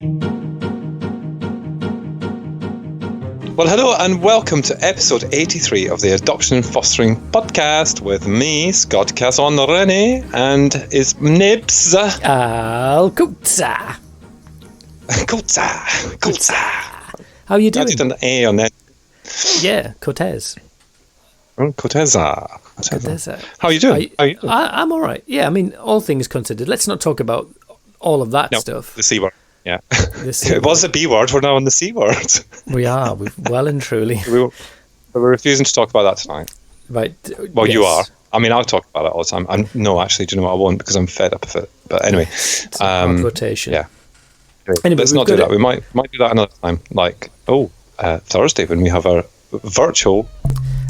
Well, hello and welcome to episode 83 of the Adoption and Fostering Podcast with me, Scott Casson-Rennie, and his nibs. Al Kutza. Kutza. How are you doing? I did an A on that. Yeah, Cortez. Corteza. How are you doing? I'm all right. Yeah, I mean, all things considered. Let's not talk about all of that stuff. The C word. Yeah. It was a B word. We're now on the C word. We are. Well and truly. We're refusing to talk about that tonight. Right. Well, yes. You are. I mean, I'll talk about it all the time. No, actually, do you know what? I won't, because I'm fed up of it. But anyway. It's a hard rotation. Yeah. Anyway, let's not do that. We might do that another time. Like, Thursday when we have our virtual.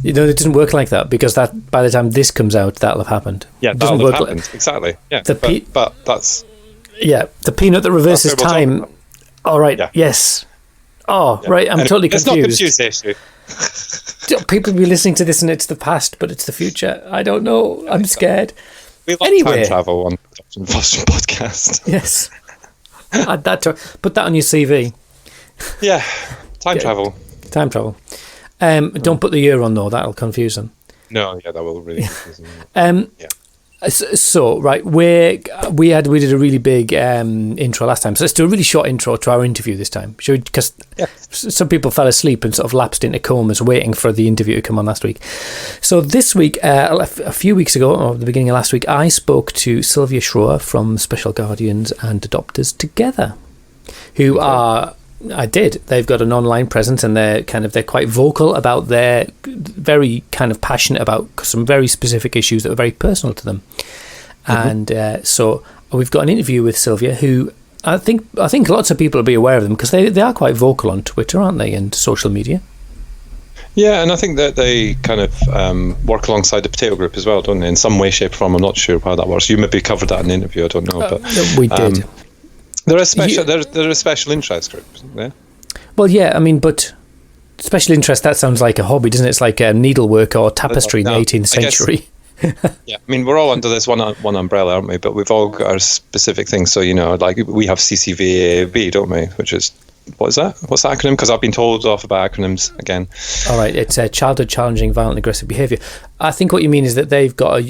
You know, it doesn't work like that, because that by the time this comes out, that'll have happened. Yeah, that'll have happened. Exactly. Yeah. But that's... Yeah, the peanut that reverses time. All right. Yeah. Yes. Oh, yeah. Right. I'm totally confused. Let's not confuse the issue. People will be listening to this and it's the past, but it's the future. I don't know. I'm scared. We like time travel on the Adoption and Fostering Podcast. Yes. Add that put that on your CV. Yeah. Time travel. Time travel. Don't put the year on though. That'll confuse them. No. Yeah, that will really confuse them. Yeah. So right, we did a really big intro last time, so let's do a really short intro to our interview this time, shall we? Because some people fell asleep and sort of lapsed into comas waiting for the interview to come on last week. So this week, a few weeks ago, or the beginning of last week, I spoke to Sylvia Schroer from Special Guardians and Adopters Together, who are... They've got an online presence, and they're quite vocal about their very kind of passionate about some very specific issues that are very personal to them. Mm-hmm. And so we've got an interview with Sylvia, who I think lots of people will be aware of them, because they are quite vocal on Twitter, aren't they, and social media. Yeah, and I think that they kind of work alongside the Potato Group as well, don't they? In some way, shape, or form. I'm not sure how that works. You maybe covered that in the interview. I don't know, but we did. They're a special interest group, isn't they? Well, yeah, I mean, but special interest, that sounds like a hobby, doesn't it? It's like needlework or tapestry in the 18th century. Yeah, I mean, we're all under this one umbrella, aren't we? But we've all got our specific things. So, like we have CCVAB, don't we? Which is, what is that? What's the acronym? Because I've been told off about acronyms again. All right, it's Childhood Challenging Violent Aggressive Behaviour. I think what you mean is that they've got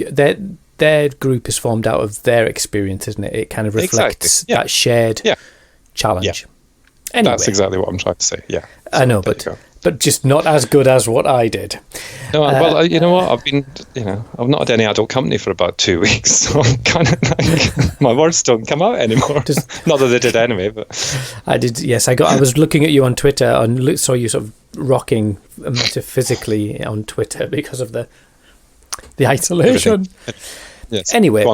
their group is formed out of their experience, isn't it? It kind of reflects that shared challenge. Yeah. Anyway, that's exactly what I'm trying to say. Yeah, so I know, but just not as good as what I did. No, well, you know what? I've not had any adult company for about 2 weeks, so I'm kind of like my words don't come out anymore. Not that they did anyway, but I did. Yes, I was looking at you on Twitter and saw you sort of rocking metaphysically on Twitter because of the isolation. Yes. Anyway,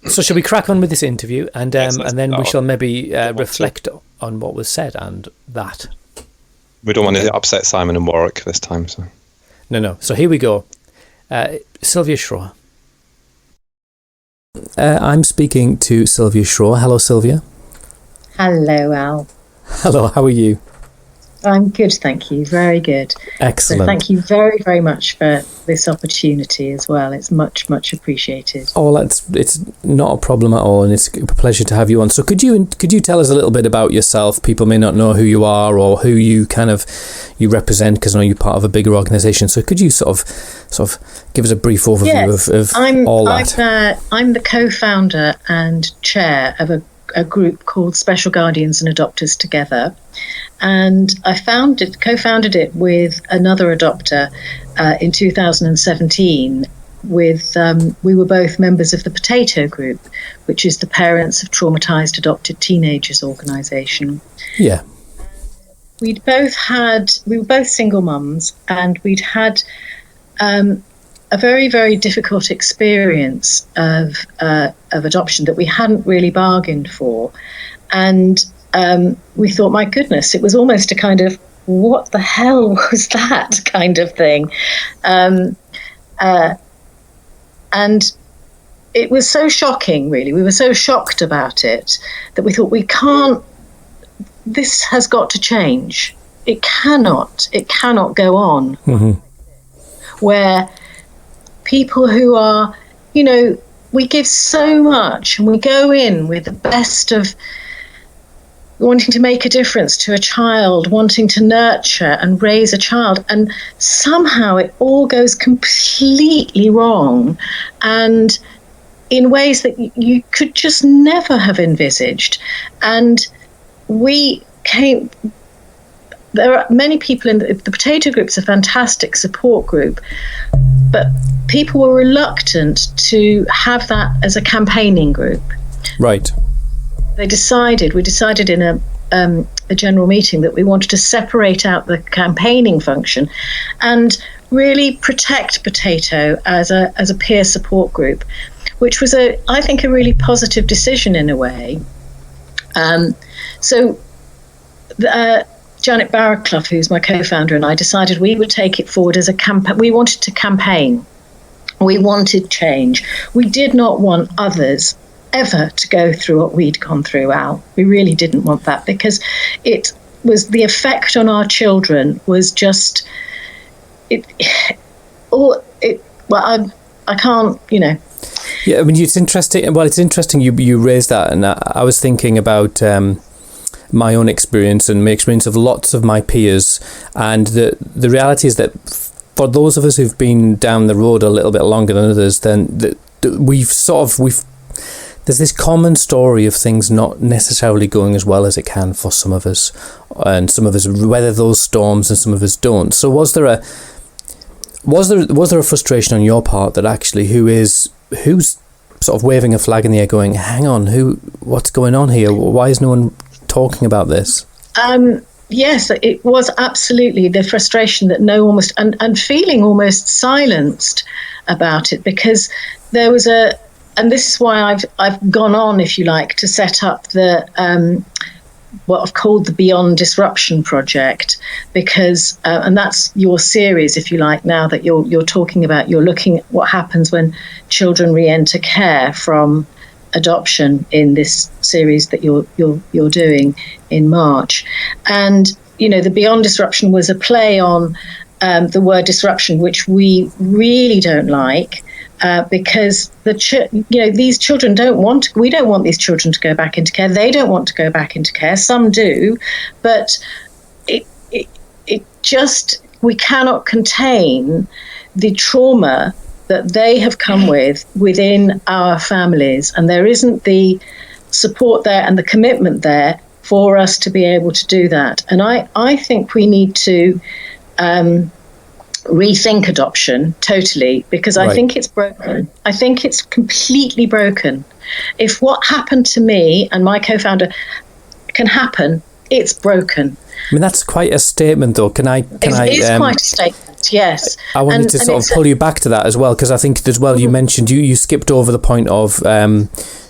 so shall we crack on with this interview, and then we shall maybe reflect on what was said and that. We don't want to upset Simon and Warwick this time. So. No. So here we go. Sylvia Schroer. I'm speaking to Sylvia Schroer. Hello, Sylvia. Hello, Al. Hello, how are you? I'm good, thank you. Very good. Excellent. So thank you very, very much for this opportunity as well. It's much, much appreciated. Oh, it's not a problem at all, and it's a pleasure to have you on. So could you tell us a little bit about yourself? People may not know who you are or who you you represent, because I know you're part of a bigger organisation. So could you sort of give us a brief overview of all that? I'm the co-founder and chair of a group called Special Guardians and Adopters Together. And I co-founded it with another adopter in 2017. We were both members of the Potato Group, which is the Parents of Traumatized Adopted Teenagers organisation. Yeah. We were both single mums, and we'd had a very, very difficult experience of adoption that we hadn't really bargained for. And we thought, my goodness, it was almost a kind of, what the hell was that kind of thing? And it was so shocking, really. We were so shocked about it that we thought, this has got to change. It cannot go on. Mm-hmm. Where people who are, we give so much and we go in with the best of wanting to make a difference to a child, wanting to nurture and raise a child, and somehow it all goes completely wrong, and in ways that you could just never have envisaged. And there are many people in the potato group's a fantastic support group, but people were reluctant to have that as a campaigning group. Right. We decided in a general meeting that we wanted to separate out the campaigning function and really protect Potato as a peer support group, which was I think a really positive decision in a way. Janet Barraclough, who's my co-founder, and I decided we would take it forward as a campaign. We wanted to campaign. We wanted change. We did not want others ever to go through what we'd gone through, Al. We really didn't want that, because it was the effect on our children was just I can't, Yeah, I mean, it's interesting. Well, it's interesting you raised that, and I was thinking about my own experience and my experience of lots of my peers, and the reality is that for those of us who've been down the road a little bit longer than others, then there's this common story of things not necessarily going as well as it can for some of us, and some of us weather those storms and some of us don't. So was there a frustration on your part that actually who's sort of waving a flag in the air going, hang on, what's going on here? Why is no one talking about this? Yes, it was absolutely the frustration that no one was, and feeling almost silenced about it, because there was and this is why I've gone on, if you like, to set up the what I've called the Beyond Disruption project, because and that's your series, if you like, now that you're talking about, you're looking at what happens when children re-enter care from adoption in this series that you're doing in March. And the Beyond Disruption was a play on the word disruption, which we really don't like. Because these children we don't want these children to go back into care. They don't want to go back into care. Some do, but it just, we cannot contain the trauma that they have come within our families, and there isn't the support there and the commitment there for us to be able to do that. And I think we need to rethink adoption totally, because I think it's broken. I think it's completely broken. If what happened to me and my co-founder can happen, it's broken. I mean, that's quite a statement, though. It is quite a statement, yes. I wanted to sort of pull you back to that as well, because I think as well, you mentioned you skipped over the point of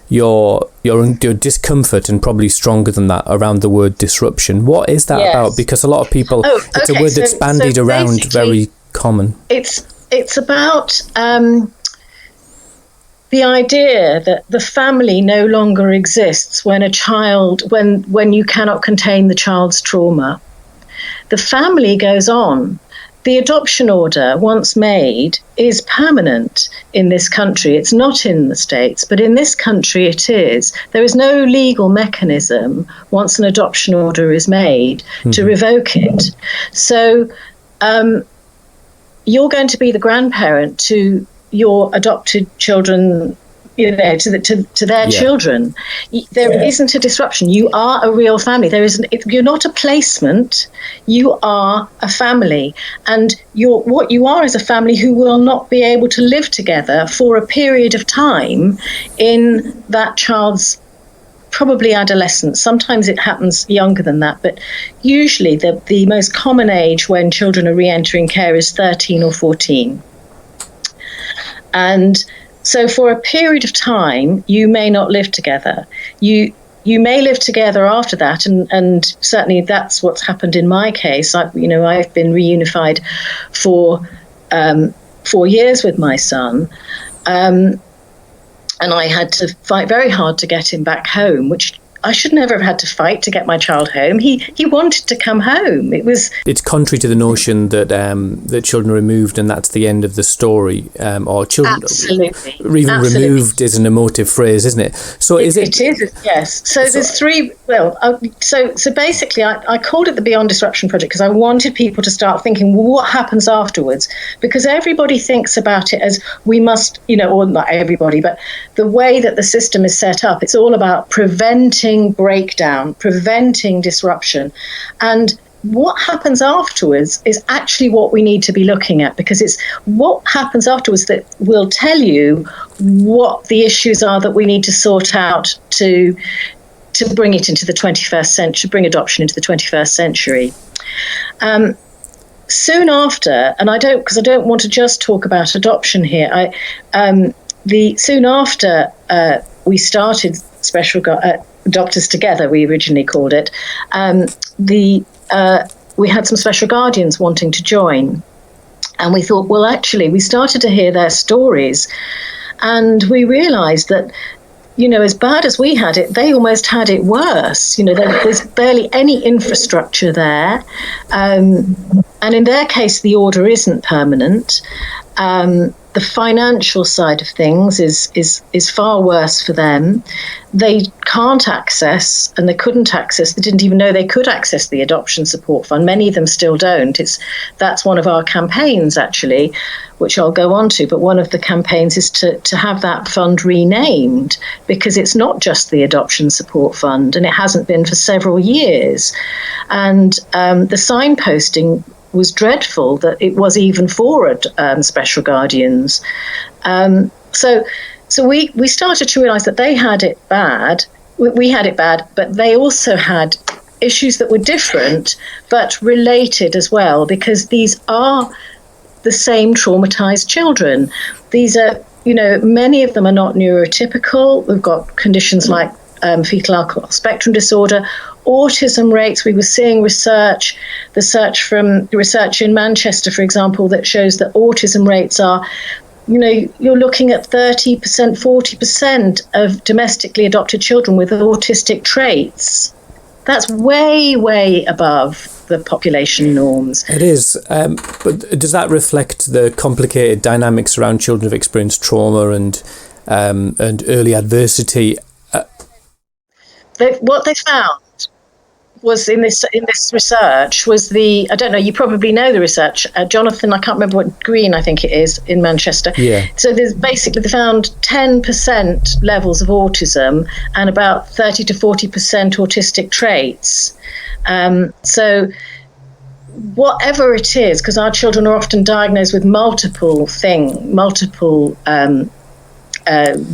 your discomfort, and probably stronger than that, around the word disruption. What is that about? Because a lot of people, it's a word that's bandied around, very common. It's about the idea that the family no longer exists when when you cannot contain the child's trauma. The family goes on. The adoption order, once made, is permanent in this country. It's not in the States, but in this country it is. There is no legal mechanism, once an adoption order is made, to revoke it. So you're going to be the grandparent to your adopted children, to their children. There isn't a disruption. You are a real family. You're not a placement. You are a family, and what you are is a family who will not be able to live together for a period of time in that child's probably adolescence. Sometimes it happens younger than that, but usually the most common age when children are re-entering care is 13 or 14. And so for a period of time, you may not live together. You may live together after that, and certainly that's what's happened in my case. I've been reunified for 4 years with my son, and I had to fight very hard to get him back home, which I should never have had to fight to get my child home. He wanted to come home. It's contrary to the notion that that children are removed and that's the end of the story, or children absolutely, even absolutely. Removed is an emotive phrase, isn't it? So it is, yes. So there's three. Well, so basically, I called it the Beyond Disruption Project because I wanted people to start thinking, well, what happens afterwards? Because everybody thinks about it as we must, or not everybody, but the way that the system is set up, it's all about preventing breakdown, preventing disruption. And what happens afterwards is actually what we need to be looking at, because it's what happens afterwards that will tell you what the issues are that we need to sort out to bring it into the 21st century, bring adoption into the 21st century. Soon after, and I don't want to just talk about adoption here. Soon after we started Doctors Together, we originally called it. We had some special guardians wanting to join, and we thought, well, actually, we started to hear their stories, and we realised that, as bad as we had it, they almost had it worse. There's barely any infrastructure there, and in their case, the order isn't permanent. The financial side of things is far worse for them. They can't access, and they couldn't access, they didn't even know they could access the Adoption Support Fund. Many of them still don't. That's one of our campaigns, actually, which I'll go on to. But one of the campaigns is to have that fund renamed, because it's not just the Adoption Support Fund, and it hasn't been for several years. And the signposting was dreadful that it was even for special guardians. So we started to realise that they had it bad. We had it bad, but they also had issues that were different but related as well, because these are the same traumatised children. These are, many of them are not neurotypical. We've got conditions like fetal alcohol spectrum disorder, autism rates. We were seeing research in Manchester, for example, that shows that autism rates are, you're looking at 30%, 40% of domestically adopted children with autistic traits. That's way, way above the population norms. It is. But does that reflect the complicated dynamics around children who've experienced trauma and early adversity? What they found was in this research was I don't know, you probably know the research, Jonathan, I can't remember what Green, I think it is, in Manchester. Yeah. So there's basically, they found 10% levels of autism and about 30 to 40% autistic traits. So whatever it is, because our children are often diagnosed with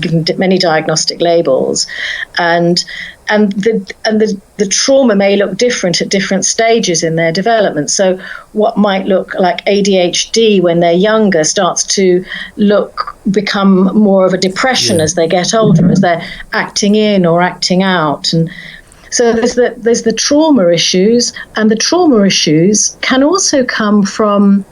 given many diagnostic labels, and the trauma may look different at different stages in their development. So what might look like ADHD when they're younger starts to become more of a depression as they get older, as they're acting in or acting out. And so there's the trauma issues, and the trauma issues can also come from,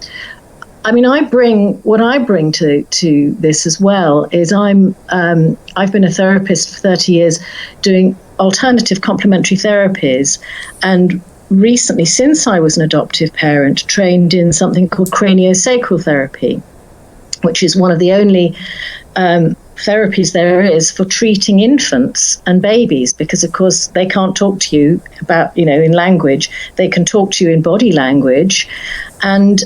I bring to this as well is I've been a therapist for 30 years doing alternative complementary therapies, and recently, since I was an adoptive parent, trained in something called craniosacral therapy, which is one of the only therapies there is for treating infants and babies, because of course they can't talk to you about, in language. They can talk to you in body language, and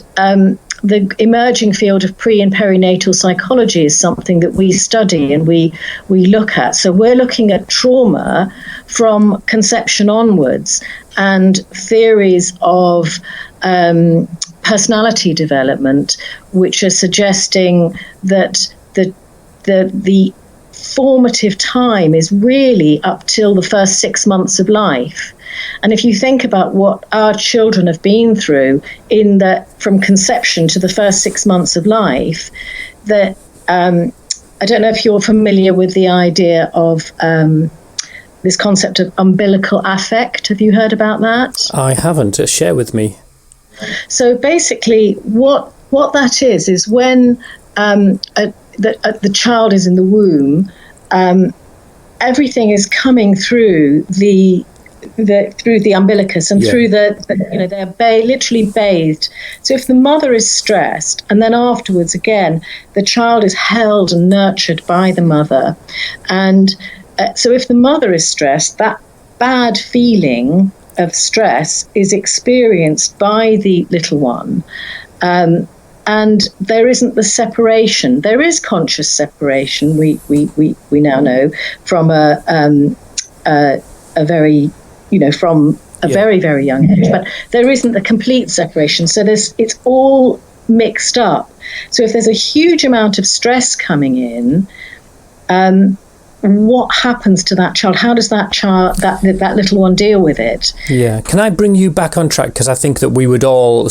the emerging field of pre and perinatal psychology is something that we study and we look at. So we're looking at trauma from conception onwards, and theories of personality development, which are suggesting that the formative time is really up till the first 6 months of life. And if you think about what our children have been through from conception to the first 6 months of life, that I don't know if you're familiar with the idea of this concept of umbilical affect. Have you heard about that? I haven't. Share with me. So basically, what that is when the child is in the womb, everything is coming through the umbilicus and through they're literally bathed. So if the mother is stressed, and then afterwards again the child is held and nurtured by the mother, and so if the mother is stressed, that bad feeling of stress is experienced by the little one, and there isn't the separation. There is conscious separation, we now know, from a very from a very, very young age, but there isn't the complete separation. So it's all mixed up. So if there's a huge amount of stress coming in, what happens to that child? How does that child, that little one, deal with it? Yeah. Can I bring you back on track? Because I think that we would all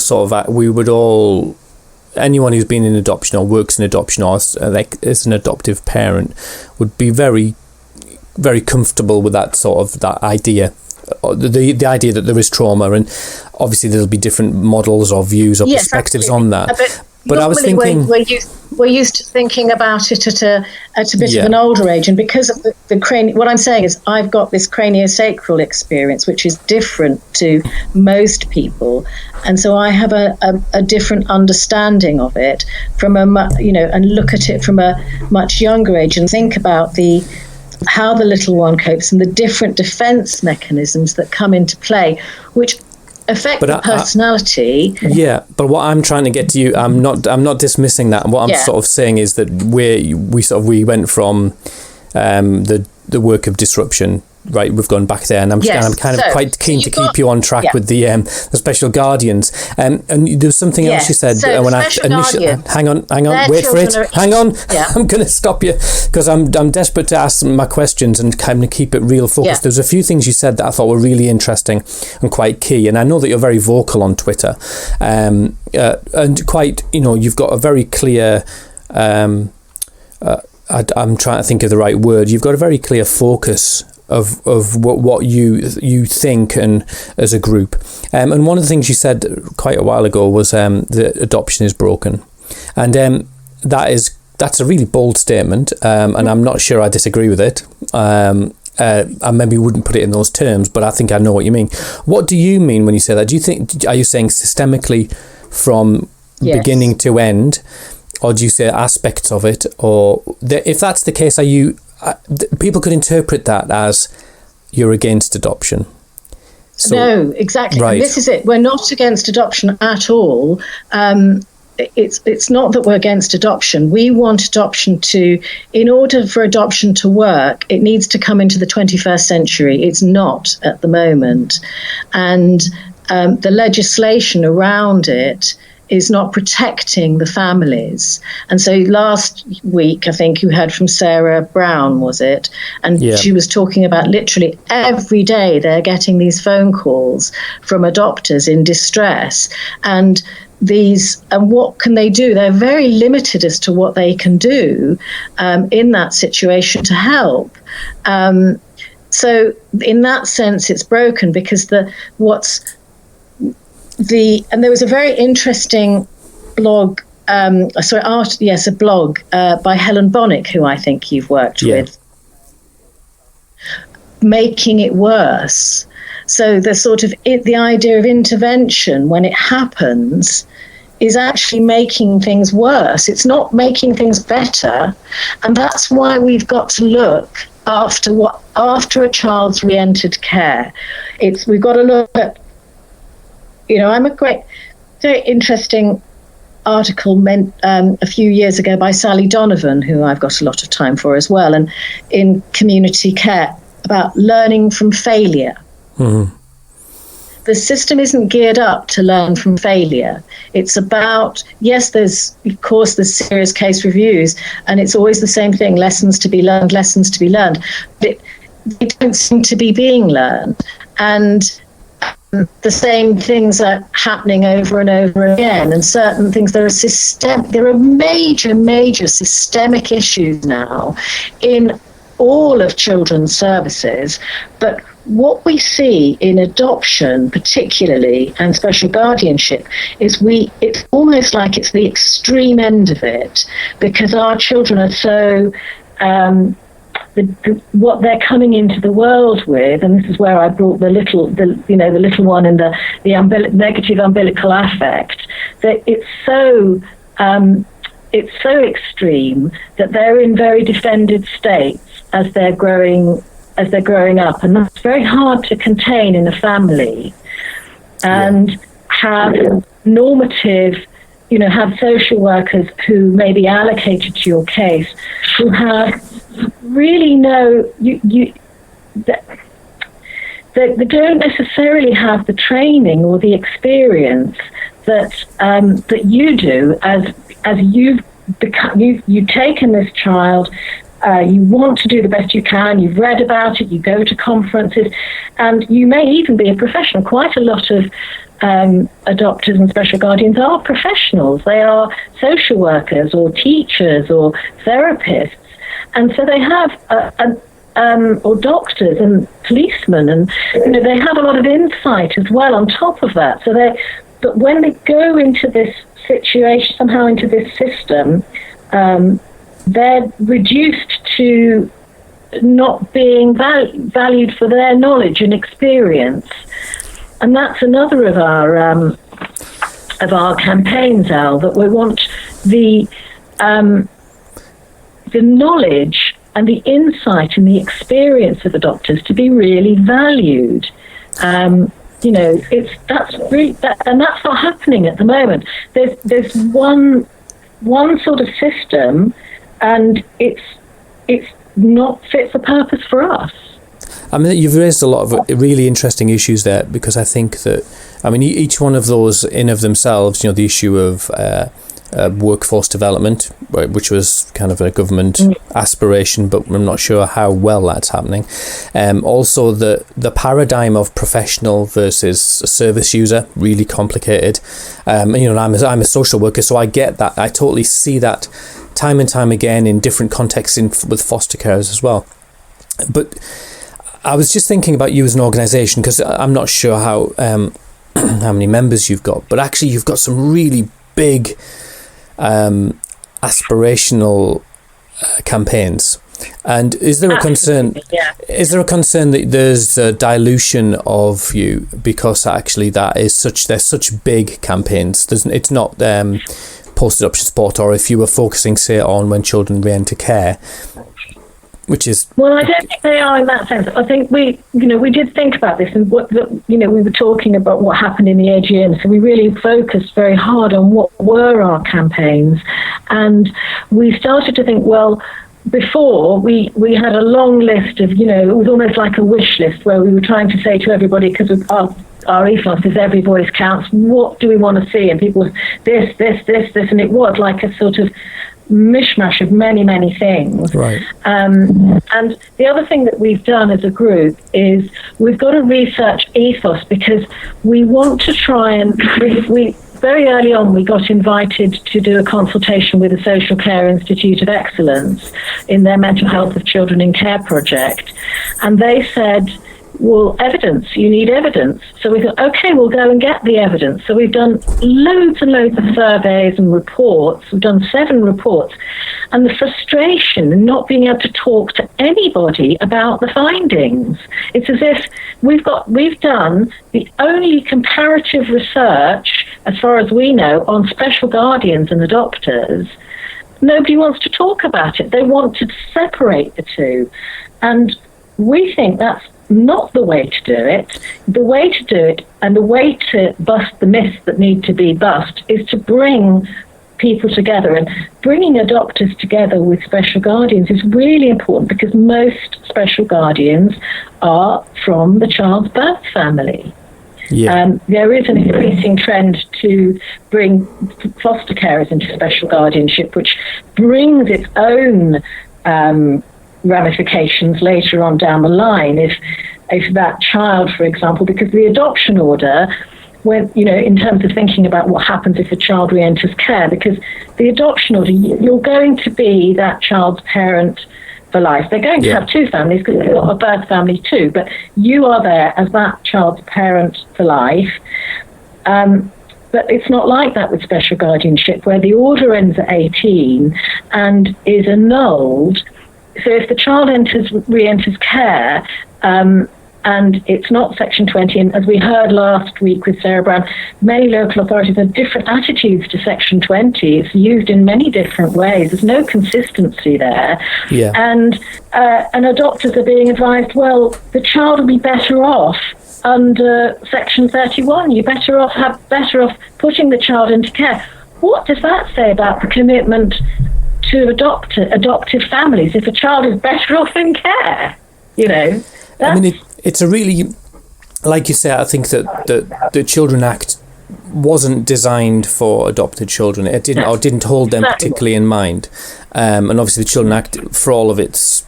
anyone who's been in adoption or works in adoption or is an adoptive parent would be very, very comfortable with that idea. The idea that there is trauma, and obviously there'll be different models or views or perspectives on that. But I was thinking, we're used to thinking about it at a bit of an older age, and because of the cranial. What I'm saying is, I've got this craniosacral experience, which is different to most people, and so I have a different understanding of it from and look at it from a much younger age and think about how the little one copes and the different defense mechanisms that come into play, which affect the personality. But what I'm trying to get to you, I'm not dismissing that. And what I'm sort of saying is that we went from the work of disruption. Right, we've gone back there, and I'm kind of quite keen to keep you on track with the special guardians. And there was something else you said when I initially. Hang on, wait for it. Hang on, I'm going to stop you because I'm desperate to ask my questions and kind of keep it real focused. There's a few things you said that I thought were really interesting and quite key, and I know that you're very vocal on Twitter, and quite, you've got a very clear. I'm trying to think of the right word. You've got a very clear focus of what you think and as a group, and one of the things you said quite a while ago was that adoption is broken, and that's a really bold statement, and I'm not sure I disagree with it. I maybe wouldn't put it in those terms, but I think I know what you mean. What do you mean when you say that? Are you saying systemically from beginning to end, or do you say aspects of it? Or if that's the case, people could interpret that as you're against adoption. So, no, exactly. Right. And this is it. We're not against adoption at all. It's not that we're against adoption. We want adoption in order for adoption to work, it needs to come into the 21st century. It's not at the moment. And the legislation around it is not protecting the families. And so last week, I think you heard from Sarah Brown, was it? And she was talking about literally every day they're getting these phone calls from adopters in distress. And what can they do? They're very limited as to what they can do in that situation to help. So in that sense, it's broken because and there was a very interesting blog, a blog by Helen Bonnick, who I think you've worked with, making it worse. So the idea of intervention when it happens is actually making things worse. It's not making things better, and that's why we've got to look after a child's re-entered care. We've got to look at. I'm a very interesting article a few years ago by Sally Donovan, who I've got a lot of time for as well, and in community care, about learning from failure. Mm-hmm. The system isn't geared up to learn from failure. It's about, there's serious case reviews, and it's always the same thing, lessons to be learned. But they don't seem to be being learned. And the same things are happening over and over again, and certain things, there are major systemic issues now in all of children's services. But what we see in adoption particularly, and special guardianship, is it's almost like it's the extreme end of it, because our children are so what they're coming into the world with, and this is where I brought the little one in the negative umbilical affect, that it's so extreme that they're in very defended states as they're growing up, and that's very hard to contain in a family, and have normative, have social workers who may be allocated to your case, who have really they don't necessarily have the training or the experience that you do, as you've taken this child. You want to do the best you can, you've read about it, you go to conferences, and you may even be a professional. Quite a lot of adopters and special guardians are professionals. They are social workers or teachers or therapists, and so they have or doctors and policemen, and they have a lot of insight as well on top of that. But when they go into this situation, somehow into this system, they're reduced to not being valued for their knowledge and experience, and that's another of our campaigns, Al, that we want the knowledge and the insight and the experience of the doctors to be really valued. And that's not happening at the moment. There's one sort of system, and it's not fit for purpose for us. I mean, you've raised a lot of really interesting issues there, because I think that, each one of those in of themselves, the issue of workforce development, which was kind of a government aspiration, but I'm not sure how well that's happening. Also, the paradigm of professional versus service user, really complicated. I'm a social worker, so I get that. I totally see that time and time again in different contexts with foster carers as well. But I was just thinking about you as an organisation, because I'm not sure how many members you've got, but actually you've got some really big aspirational campaigns. And is there a concern? Yeah. Is there a concern that there's a dilution of you, because actually they're such big campaigns? It's not post-adoption support, or if you were focusing, say, on when children re-enter care, which is... Well, I don't think they are in that sense. I think we did think about this, and we were talking about what happened in the AGM, so we really focused very hard on what were our campaigns, and we started to think, well, before we had a long list of, it was almost like a wish list where we were trying to say to everybody, because our ethos is every voice counts, what do we want to see? And people, this, and it was like a sort of mishmash of many, many things. Right. And the other thing that we've done as a group is we've got a research ethos, because we want to try and we very early on we got invited to do a consultation with the Social Care Institute of Excellence in their Mental Health of Children in Care project, and they said, well, evidence, you need evidence. So we thought, okay, we'll go and get the evidence. So we've done loads and loads of surveys and reports. We've done 7 reports. And the frustration in not being able to talk to anybody about the findings. It's as if we've done the only comparative research, as far as we know, on special guardians and adopters. Nobody wants to talk about it. They want to separate the two. And we think that's not the way to do it. The way to do it, and the way to bust the myths that need to be bust, is to bring people together. And bringing adopters together with special guardians is really important, because most special guardians are from the child's birth family. Yeah. There is an increasing trend to bring foster carers into special guardianship, which brings its own ramifications later on down the line. If that child, for example, because the adoption order, when in terms of thinking about what happens if a child re-enters care, because the adoption order, you're going to be that child's parent for life. They're going to have 2 families, because they've got a birth family too, but you are there as that child's parent for life. But it's not like that with special guardianship, where the order ends at 18 and is annulled if the child re-enters care, and it's not Section 20, and as we heard last week with Sarah Brown, many local authorities have different attitudes to Section 20. It's used in many different ways. There's no consistency there. Yeah. And adopters are being advised, well, the child will be better off under Section 31. You're better off putting the child into care. What does that say about the commitment to adoptive families if a child is better off in care? It's a really, like you said, I think that the Children Act wasn't designed for adopted children. It didn't hold them particularly in mind. And obviously the Children Act, for all of its,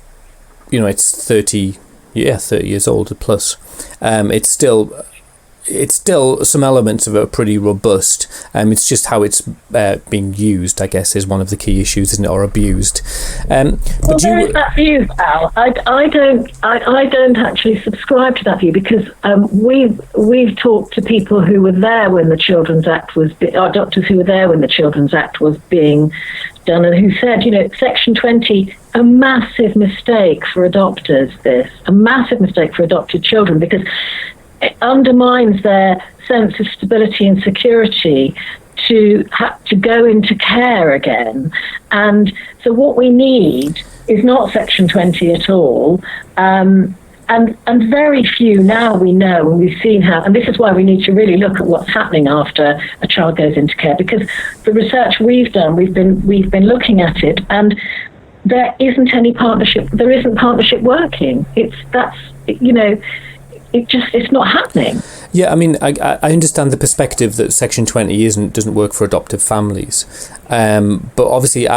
it's 30 years old plus. It's still some elements of it are pretty robust. It's just how it's being used, I guess, is one of the key issues, isn't it, or abused. There is that view, Al. I don't actually subscribe to that view, because we've talked to people who were there when the Children's Act was, doctors who were there when the Children's Act was being done, and who said, Section 20, a massive mistake for adopters. A massive mistake for adopted children, because it undermines their sense of stability and security to have to go into care again. And so what we need is not Section 20 at all. And very few now we know, and we've seen how, and this is why we need to really look at what's happening after a child goes into care, because the research we've done, we've been looking at it, and there isn't any partnership. There isn't partnership working. It's not happening. Yeah, I understand the perspective that Section 20 doesn't work for adoptive families, but obviously it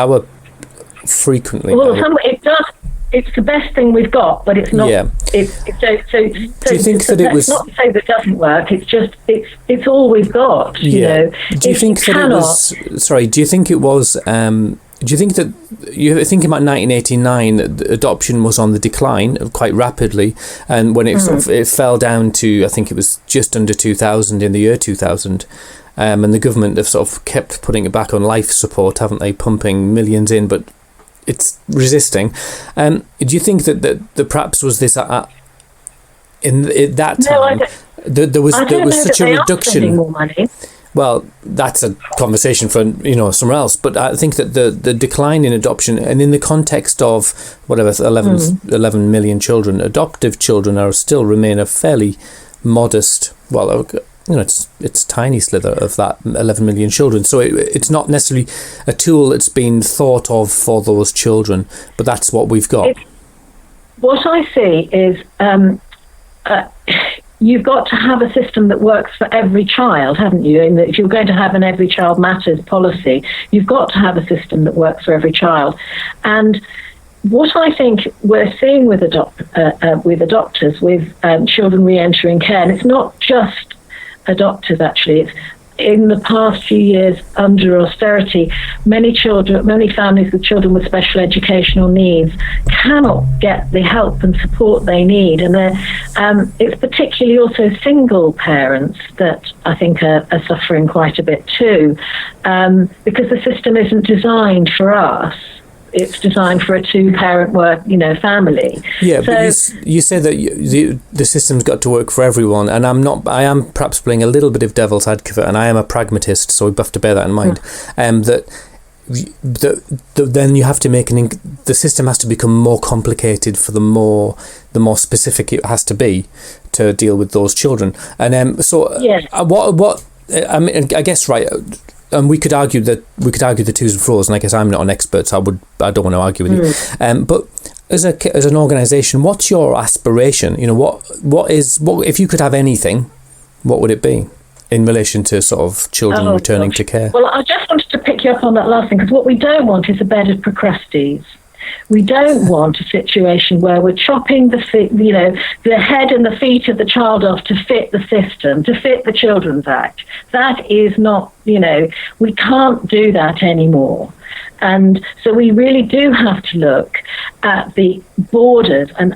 does. It's the best thing we've got, but it's not. Yeah. Do you think that it was? Not to say that it doesn't work. It's just it's all we've got. Yeah. Do you think that it was? Sorry. Do you think it was? Do you think that you're thinking about 1989? Adoption was on the decline quite rapidly, and when it fell down to, I think it was just under 2,000 in the year 2000, and the government have sort of kept putting it back on life support, haven't they? Pumping millions in, but it's resisting. Do you think that perhaps was this in that time? No, there was such a reduction. More money. Well, that's a conversation for somewhere else. But I think that the decline in adoption, and in the context of whatever 11 million children, adoptive children still remain a fairly modest. Well, it's a tiny slither of that 11 million children. So it's not necessarily a tool that's been thought of for those children, but that's what we've got. What I see is. You've got to have a system that works for every child, haven't you? And if you're going to have an Every Child Matters policy, you've got to have a system that works for every child. And what I think we're seeing with adopters, with children re-entering care, and it's not just adopters actually, it's in the past few years under austerity, many families with children with special educational needs cannot get the help and support they need, and it's particularly also single parents that I think are suffering quite a bit too, because the system isn't designed for us. It's designed for a two-parent family. Yeah, so, but you say that the system's got to work for everyone, and I am perhaps playing a little bit of devil's advocate, and I am a pragmatist, so we have to bear that in mind. Then you have to make the system has to become more complicated for the more specific it has to be to deal with those children. And what I guess right. And we could argue the twos and fro's, and I guess I'm not an expert, so I don't want to argue with you. But as an organisation, what's your aspiration? What if you could have anything, what would it be in relation to sort of children returning to care? Well, I just wanted to pick you up on that last thing, because what we don't want is a bed of Procrustes. We don't want a situation where we're chopping the head and the feet of the child off to fit the system, to fit the Children's Act. That is not, we can't do that anymore. And so we really do have to look at the borders and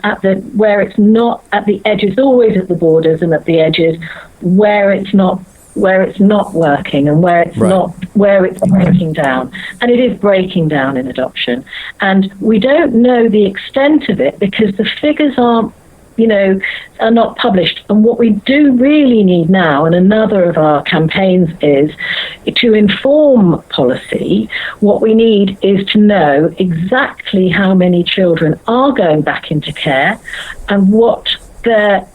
where it's not at the edges, always at the borders and at the edges, where it's not where it's not working and where it's not, where it's breaking down. And it is breaking down in adoption. And we don't know the extent of it because the figures aren't, are not published. And what we do really need now, and another of our campaigns is to inform policy, what we need is to know exactly how many children are going back into care and what their,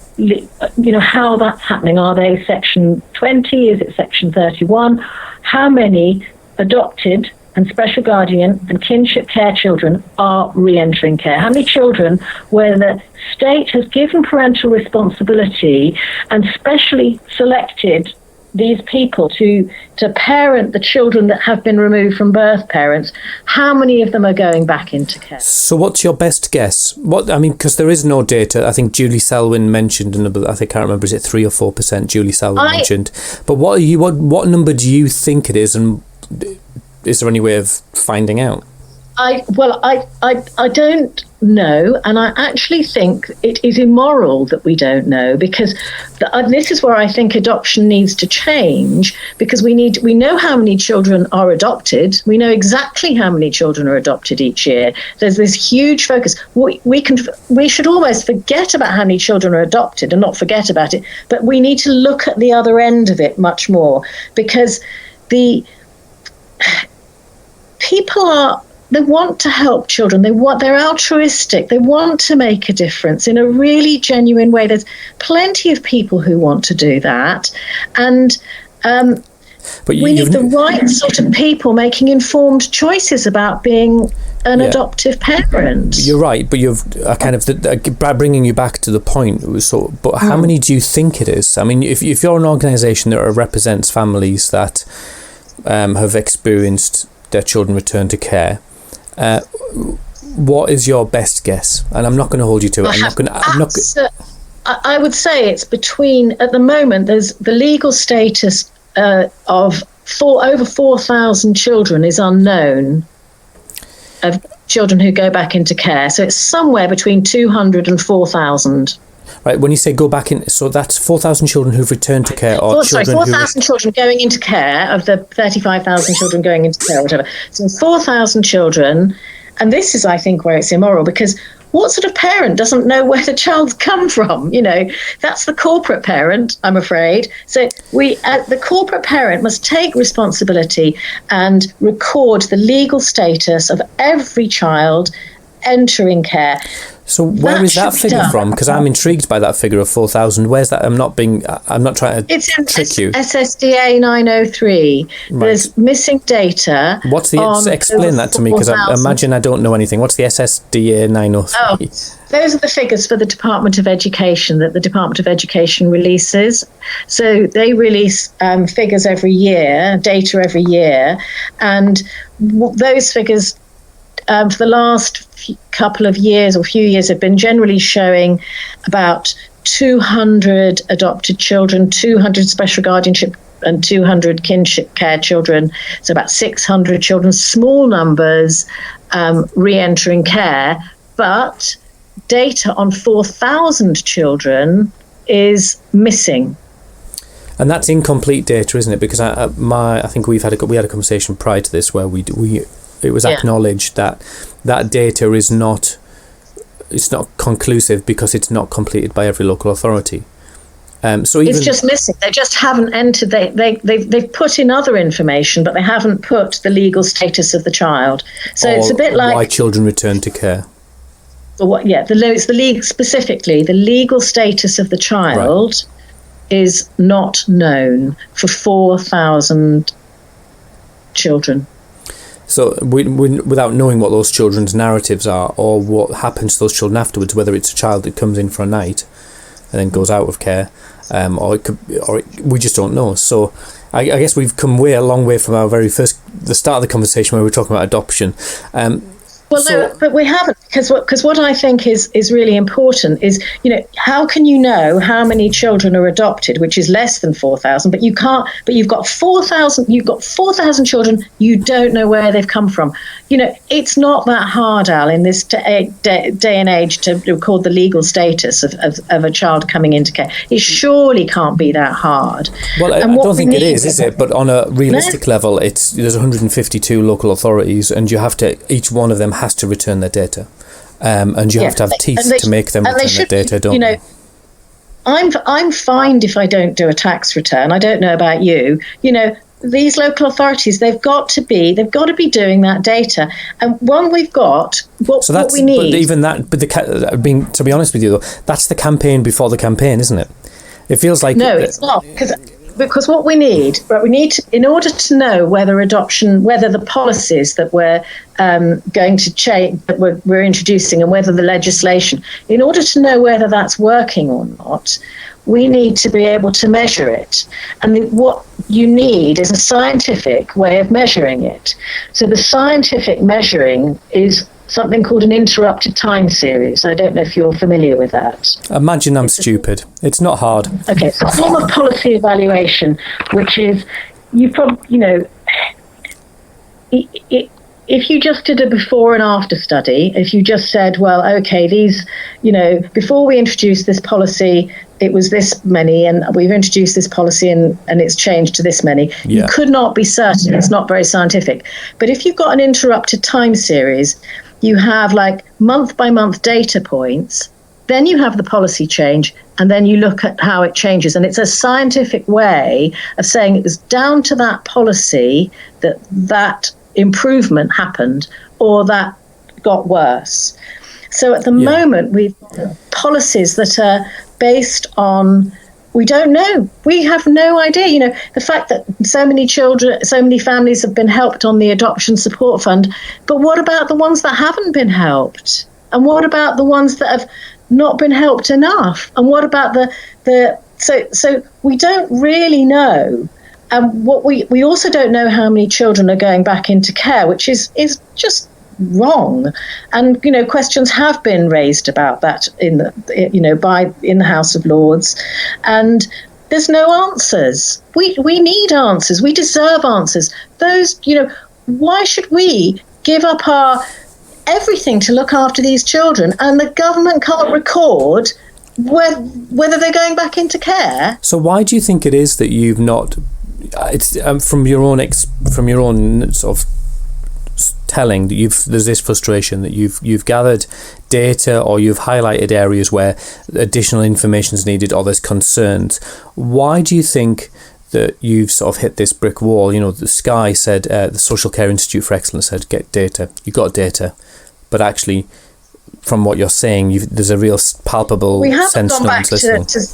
how that's happening. Are they section 20? Is it section 31? How many adopted and special guardian and kinship care children are re-entering care? How many children where the state has given parental responsibility and specially selected these people to parent the children that have been removed from birth parents, how many of them are going back into care? So what's your best guess? Because there is no data. I think Julie Selwyn mentioned, I can't remember, is it 3 or 4% Julie Selwyn mentioned. But what number do you think it is, and is there any way of finding out? I don't know, and I actually think it is immoral that we don't know, because this is where I think adoption needs to change, because we know how many children are adopted. We know exactly how many children are adopted each year. There's this huge focus. We should almost forget about how many children are adopted and not forget about it, but we need to look at the other end of it much more, because people they want to help children. They're altruistic. They want to make a difference in a really genuine way. There's plenty of people who want to do that, and we need the right sort of people making informed choices about being an adoptive parent. You're right, but you've by bringing you back to the point. But how many do you think it is? I mean, if you're an organisation that represents families that have experienced their children return to care, what is your best guess? And I'm not going to hold you to it. I would say it's between, at the moment, there's the legal status of over 4,000 children is unknown, of children who go back into care. So it's somewhere between 200 and 4,000. Right, when you say go back in, so that's 4,000 children who've returned to care, or 4,000 children going into care of the 35,000 children going into care, or whatever. So 4,000 children, and this is, I think, where it's immoral, because what sort of parent doesn't know where the child's come from? That's the corporate parent, I'm afraid. So the corporate parent must take responsibility and record the legal status of every child entering care. So where is that figure from? Because I'm intrigued by that figure of 4,000. Where's that? I'm not trying to trick you. It's in SSDA 903. Right. There's missing data. What's explain that to me, because I imagine I don't know anything. What's the SSDA 903? Those are the figures for the Department of Education that the Department of Education releases. So they release figures every year, data every year, and those figures for the last couple of years or few years have been generally showing about 200 adopted children, 200 special guardianship and 200 kinship care children, so about 600 children, small numbers re-entering care, but data on 4,000 children is missing. And that's incomplete data, isn't it? Because I think we had a conversation prior to this where it was acknowledged that data is not conclusive because it's not completed by every local authority. So it's just missing. They just haven't entered. They've put in other information, but they haven't put the legal status of the child. So it's a bit like why children return to care. It's specifically the legal status of the child is not known for 4,000 children. So we, without knowing what those children's narratives are or what happens to those children afterwards, whether it's a child that comes in for a night and then goes out of care, we just don't know. So I guess we've come a long way from our the start of the conversation where we were talking about adoption. Well, no, but we haven't, because what I think is really important is, how can you know how many children are adopted, which is less than 4,000, but you can't. But you've got 4,000 children. You don't know where they've come from. It's not that hard, Al, in this day and age to record the legal status of a child coming into care. It surely can't be that hard. Well, I don't think it is it? But on a realistic level, there's 152 local authorities, and you have to, each one of them has to return their data, and you have to have teeth to make them return their data, don't you? I'm fined if I don't do a tax return. I don't know about you. These local authorities, they've got to be doing that data. And when we've got what we need. But even that, to be honest with you, though, that's the campaign before the campaign, isn't it? It feels like it's not, because what we need to, in order to know whether the policies that we're going to change, that we're introducing, and whether the legislation, in order to know whether that's working or not, we need to be able to measure it. And what you need is a scientific way of measuring it. So the scientific measuring is something called an interrupted time series. I don't know if you're familiar with that. Imagine I'm stupid. It's not hard. Okay, it's a form of policy evaluation, which is, if you just did a before and after study, if you just said, well, okay, these, before we introduced this policy, it was this many, and we've introduced this policy and it's changed to this many. Yeah. You could not be certain. Yeah. It's not very scientific. But if you've got an interrupted time series, you have like month by month data points, then you have the policy change, and then you look at how it changes. And it's a scientific way of saying it was down to that policy that improvement happened, or that got worse. So at the moment, we've policies that are based on, we don't know. We have no idea. The fact that so many children, so many families have been helped on the Adoption Support Fund, but what about the ones that haven't been helped? And what about the ones that have not been helped enough? And what about so we don't really know. And what we also don't know how many children are going back into care, which is just wrong. And questions have been raised about that in the House of Lords, and there's no answers. We need answers. We deserve answers. Those, why should we give up our everything to look after these children, and the government can't record whether they're going back into care? So why do you think it is that you've not? It's from your own sort of telling that there's this frustration that you've gathered data, or you've highlighted areas where additional information is needed, or there's concerns. Why do you think that you've sort of hit this brick wall? The Sky said, the Social Care Institute for Excellence said, get data. You got data, but actually, from what you're saying, there's a real palpable sense no one's listening. To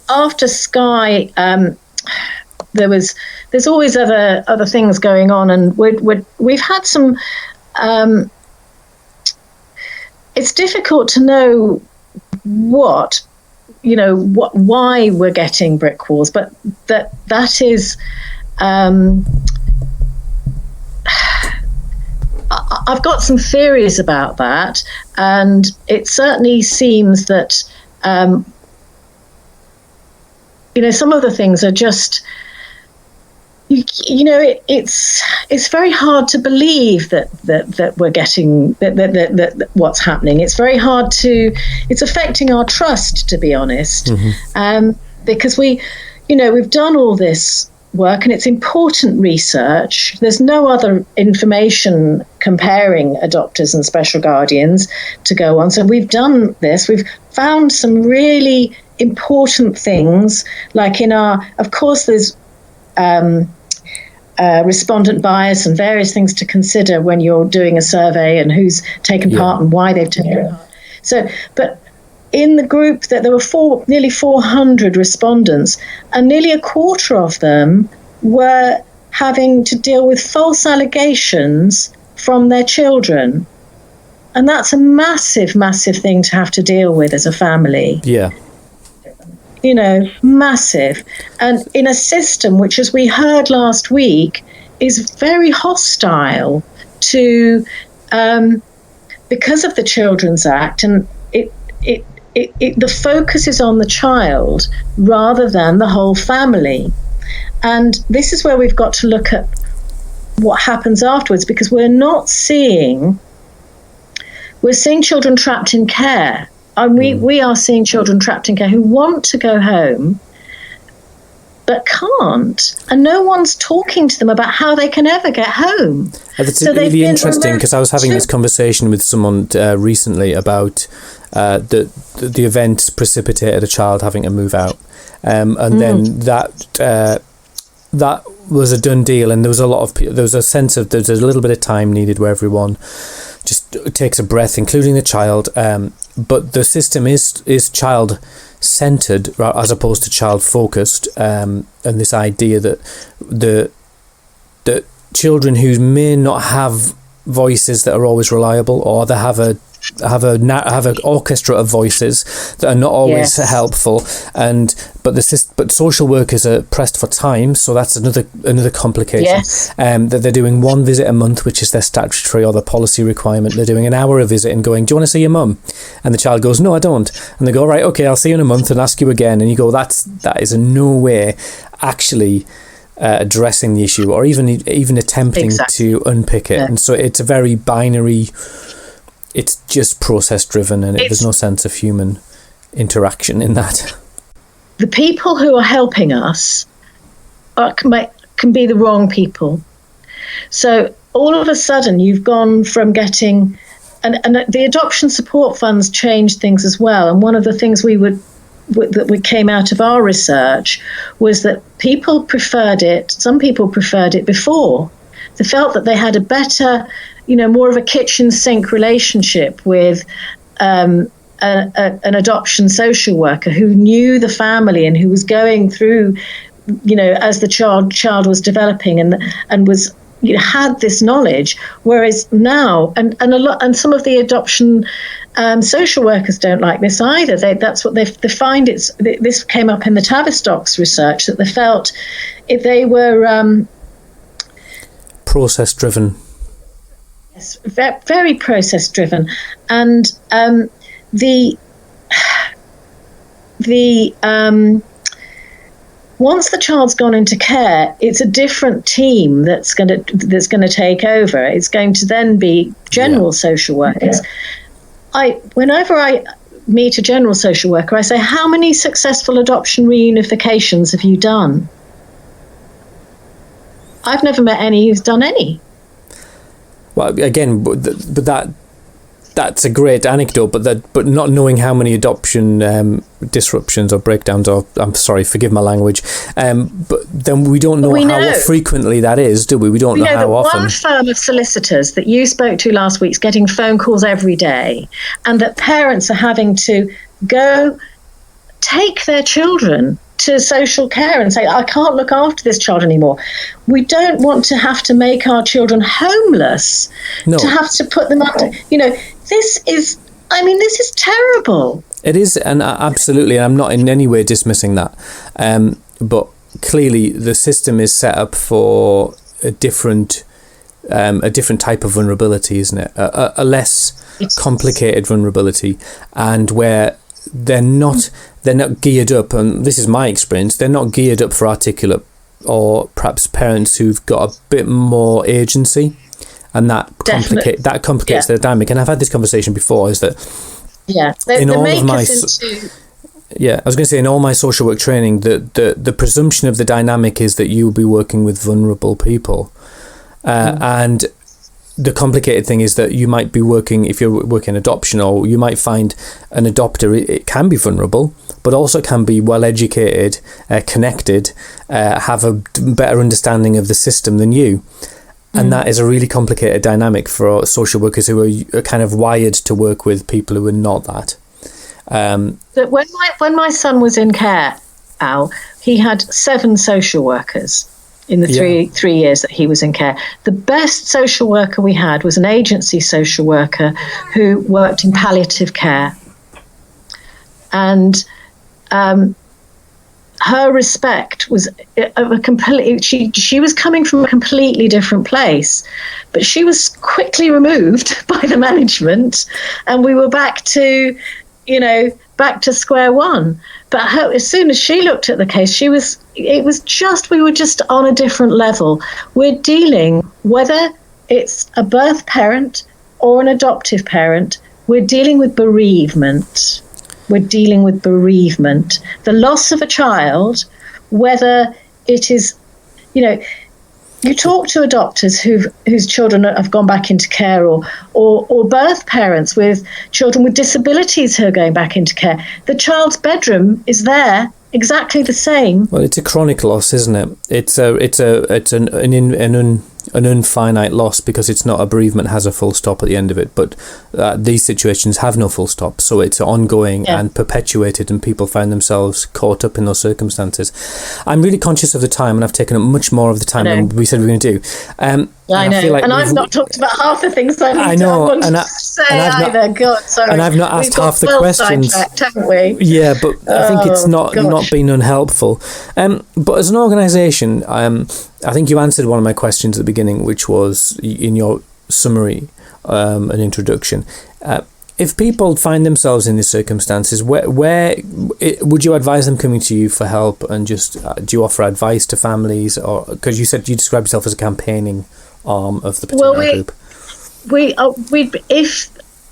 after Sky. There's always other things going on, and we've had some. It's difficult to know why we're getting brick walls, but that is. I've got some theories about that, and it certainly seems that some of the things are just. It's very hard to believe that we're getting that what's happening. It's very hard it's affecting our trust, to be honest, because we've done all this work, and it's important research. There's no other information comparing adopters and special guardians to go on. So we've done this. We've found some really important things, like of course, there's respondent bias and various things to consider when you're doing a survey, and who's taken part and why they've taken part. So, but in the group that there were nearly 400 respondents, and nearly a quarter of them were having to deal with false allegations from their children. And that's a massive, massive thing to have to deal with as a family. Yeah. Massive. And in a system which, as we heard last week, is very hostile to because of the Children's Act, and the focus is on the child rather than the whole family. And this is where we've got to look at what happens afterwards, because we're seeing children trapped in care. And we are seeing children trapped in care who want to go home but can't, and no one's talking to them about how they can ever get home. That's really interesting, because I was having this conversation with someone recently about the event precipitated a child having to move out, and then that was a done deal, and there was a sense of there's a little bit of time needed where everyone just takes a breath, including the child, but the system is child centered as opposed to child focused, and this idea that the children who may not have voices that are always reliable, or they have an orchestra of voices that are not always helpful, but social workers are pressed for time, so that's another complication. That they're doing one visit a month, which is their statutory or their policy requirement. They're doing an hour a visit and going, "Do you want to see your mum?" And the child goes, "No, I don't." And they go, "Right, okay, I'll see you in a month and ask you again." And you go, that is in no way actually addressing the issue, or even attempting to unpick it. And so it's a very binary. It's just process driven, and there's no sense of human interaction in that. The people who are helping us can be the wrong people. So all of a sudden you've gone from getting, and the adoption support funds changed things as well. And one of the things that came out of our research was that some people preferred it before. They felt that they had a better, more of a kitchen sink relationship with an adoption social worker who knew the family and who was going through, as the child was developing and was had this knowledge. Whereas now, and some of the adoption social workers don't like this either. That's what they find. This came up in the Tavistock's research, that they felt if they were process driven. Yes, very process driven, and once the child's gone into care, it's a different team that's going to take over. It's going to then be general social workers. Whenever I meet a general social worker, I say, "How many successful adoption reunifications have you done?" I've never met any who's done any. Well, again, but that's a great anecdote, but not knowing how many adoption disruptions or breakdowns, or I'm sorry, forgive my language, but then we don't know how frequently that is, do we? We don't know how often. One firm of solicitors that you spoke to last week is getting phone calls every day, and that parents are having to go take their children to social care and say, "I can't look after this child anymore." We don't want to have to make our children homeless, to have to put them under, this is terrible. It is, and absolutely, I'm not in any way dismissing that. But clearly the system is set up for a different type of vulnerability, isn't it? A less complicated vulnerability, and where they're not geared up, and this is my experience, they're not geared up for articulate, or perhaps parents who've got a bit more agency, and that complicates the dynamic. And I've had this conversation before, is that in all of my I was going to say, in all my social work training, the presumption of the dynamic is that you will be working with vulnerable people, and the complicated thing is that you might be working, if you're working adoption, or you might find an adopter, it can be vulnerable, but also can be well educated, connected, have a better understanding of the system than you. And that is a really complicated dynamic for social workers who are kind of wired to work with people who are not that. But when my son was in care, Al, he had 7 social workers in the three years that he was in care. The best social worker we had was an agency social worker who worked in palliative care. And her respect was of a complete. She was coming from a completely different place, but she was quickly removed by the management, and we were back to square one. But as soon as she looked at the case, we were just on a different level. We're dealing, whether it's a birth parent or an adoptive parent, we're dealing with bereavement. We're dealing with bereavement. The loss of a child, whether it is, you talk to adopters whose children have gone back into care, or birth parents with children with disabilities who are going back into care. The child's bedroom is there exactly the same. Well, it's a chronic loss, isn't it? It's an infinite loss, because it's not a bereavement has a full stop at the end of it, but these situations have no full stop, so it's ongoing and perpetuated, and people find themselves caught up in those circumstances. I'm really conscious of the time, and I've taken up much more of the time than we said we were going to do. I know, and I've not talked about half the things I know, to say either. God, sorry. And I've not asked half the questions, haven't we? Yeah, but I think it's not been unhelpful. But as an organisation, I think you answered one of my questions at the beginning, which was in your summary, an introduction. If people find themselves in these circumstances, where would you advise them coming to you for help, and just do you offer advice to families, or because you said you described yourself as a campaigning arm of the particular group?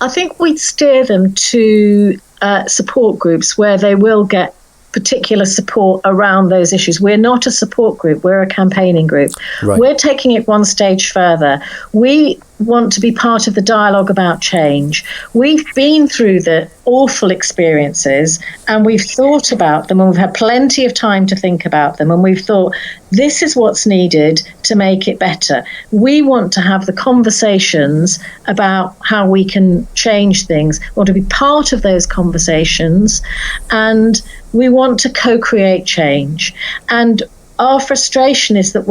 I think we'd steer them to support groups where they will get particular support around those issues. We're not a support group, we're a campaigning group. Right. We're taking it one stage further. We want to be part of the dialogue about change. We've been through the awful experiences, and we've thought about them, and we've had plenty of time to think about them, and we've thought, this is what's needed to make it better. We want to have the conversations about how we can change things. We want to be part of those conversations, and we want to co-create change. And our frustration is that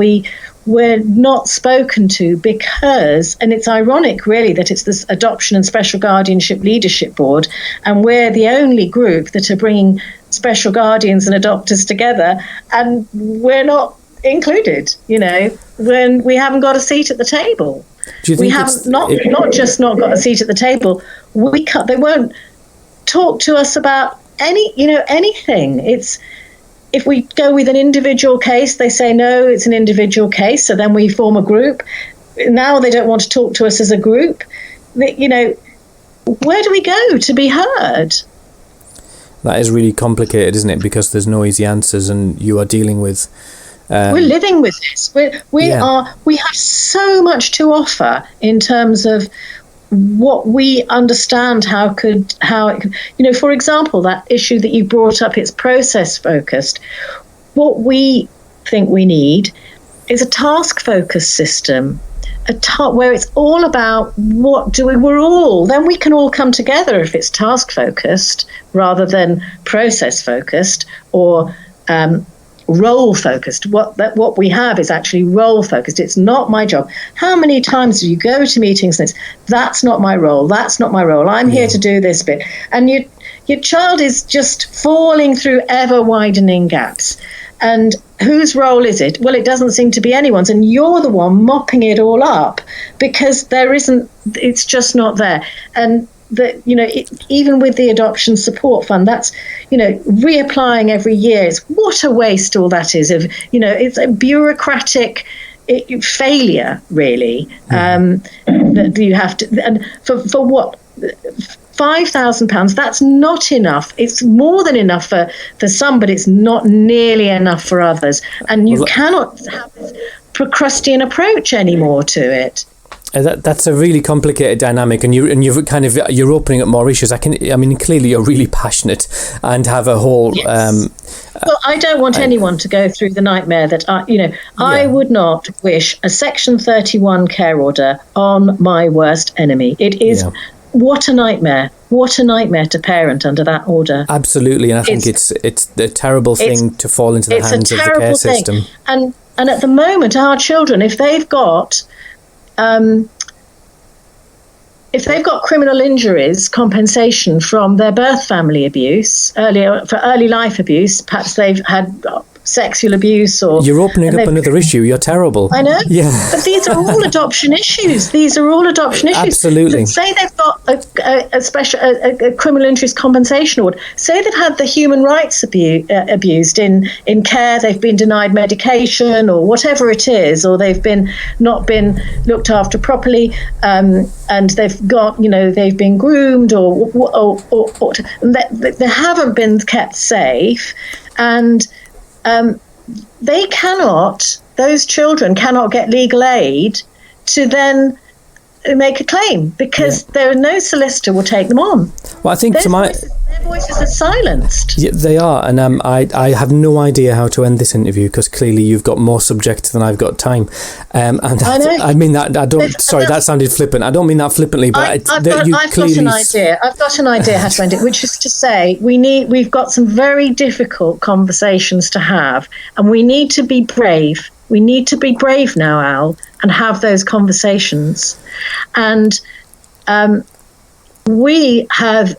we're not spoken to, because, and it's ironic really that it's this Adoption and Special Guardianship Leadership Board, and we're the only group that are bringing special guardians and adopters together, and we're not included, when we haven't got a seat at the table. We have not just not got a seat at the table, they won't talk to us about anything. If we go with an individual case, they say, no, it's an individual case. So then we form a group. Now they don't want to talk to us as a group. Where do we go to be heard? That is really complicated, isn't it? Because there's no easy answers, and you are dealing with... we're living with this. We have so much to offer in terms of what we understand, how it could, for example, that issue that you brought up, it's process focused. What we think we need is a task focused system, where it's all about then we can all come together if it's task focused rather than process focused or role focused. What we have is actually role focused. It's not my job. How many times do you go to meetings and it's, that's not my role, I'm here to do this bit, and your child is just falling through ever widening gaps, and whose role is it? Well, it doesn't seem to be anyone's, and you're the one mopping it all up because it's just not there. And that, even with the Adoption Support Fund, that's, reapplying every year. What a waste all that is of, it's a bureaucratic failure, really. That you have to, and for what, £5,000, that's not enough. It's more than enough for some, but it's not nearly enough for others. And you cannot have this Procrustean approach anymore to it. That's a really complicated dynamic, and you're opening up more issues. Clearly you're really passionate and have a whole. Yes. Well, I don't want anyone to go through the nightmare that I would not wish a Section 31 care order on my worst enemy. It is. Yeah. What a nightmare! What a nightmare to parent under that order. Absolutely, and I think it's a terrible thing to fall into the hands of the care system. And at the moment, our children, if they've got if they've got criminal injuries, compensation from their birth family abuse, early life abuse, perhaps they've had sexual abuse, or you're opening up another issue. You're terrible. I know. Yeah. But these are all adoption issues. Absolutely. So say they've got a criminal injuries compensation order. Say they've had the human rights abused in care. They've been denied medication or whatever it is, or they've not been looked after properly, and they've got, they've been groomed, or they haven't been kept safe, and those children cannot get legal aid to then make a claim, because no solicitor will take them on. Well, I think their voices are silenced. Yeah, they are, and I have no idea how to end this interview, because clearly you've got more subjects than I've got time. And I know. I mean that. I don't. Sorry, that sounded flippant. I don't mean that flippantly, but I've got an idea. I've got an idea how to end it, which is to say, we've got some very difficult conversations to have, and we need to be brave. We need to be brave now, Al, and have those conversations. And we have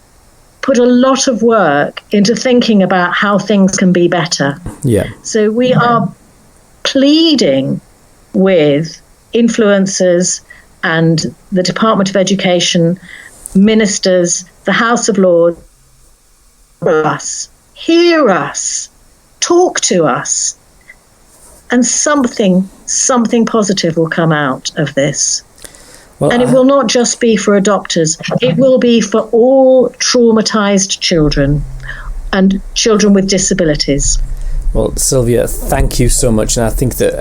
put a lot of work into thinking about how things can be better. Yeah. So we are pleading with influencers and the Department of Education, ministers, the House of Lords, hear us, talk to us, and something positive will come out of this. Well, and it will not just be for adopters. It will be for all traumatized children and children with disabilities. Well, Sylvia, thank you so much. And I think that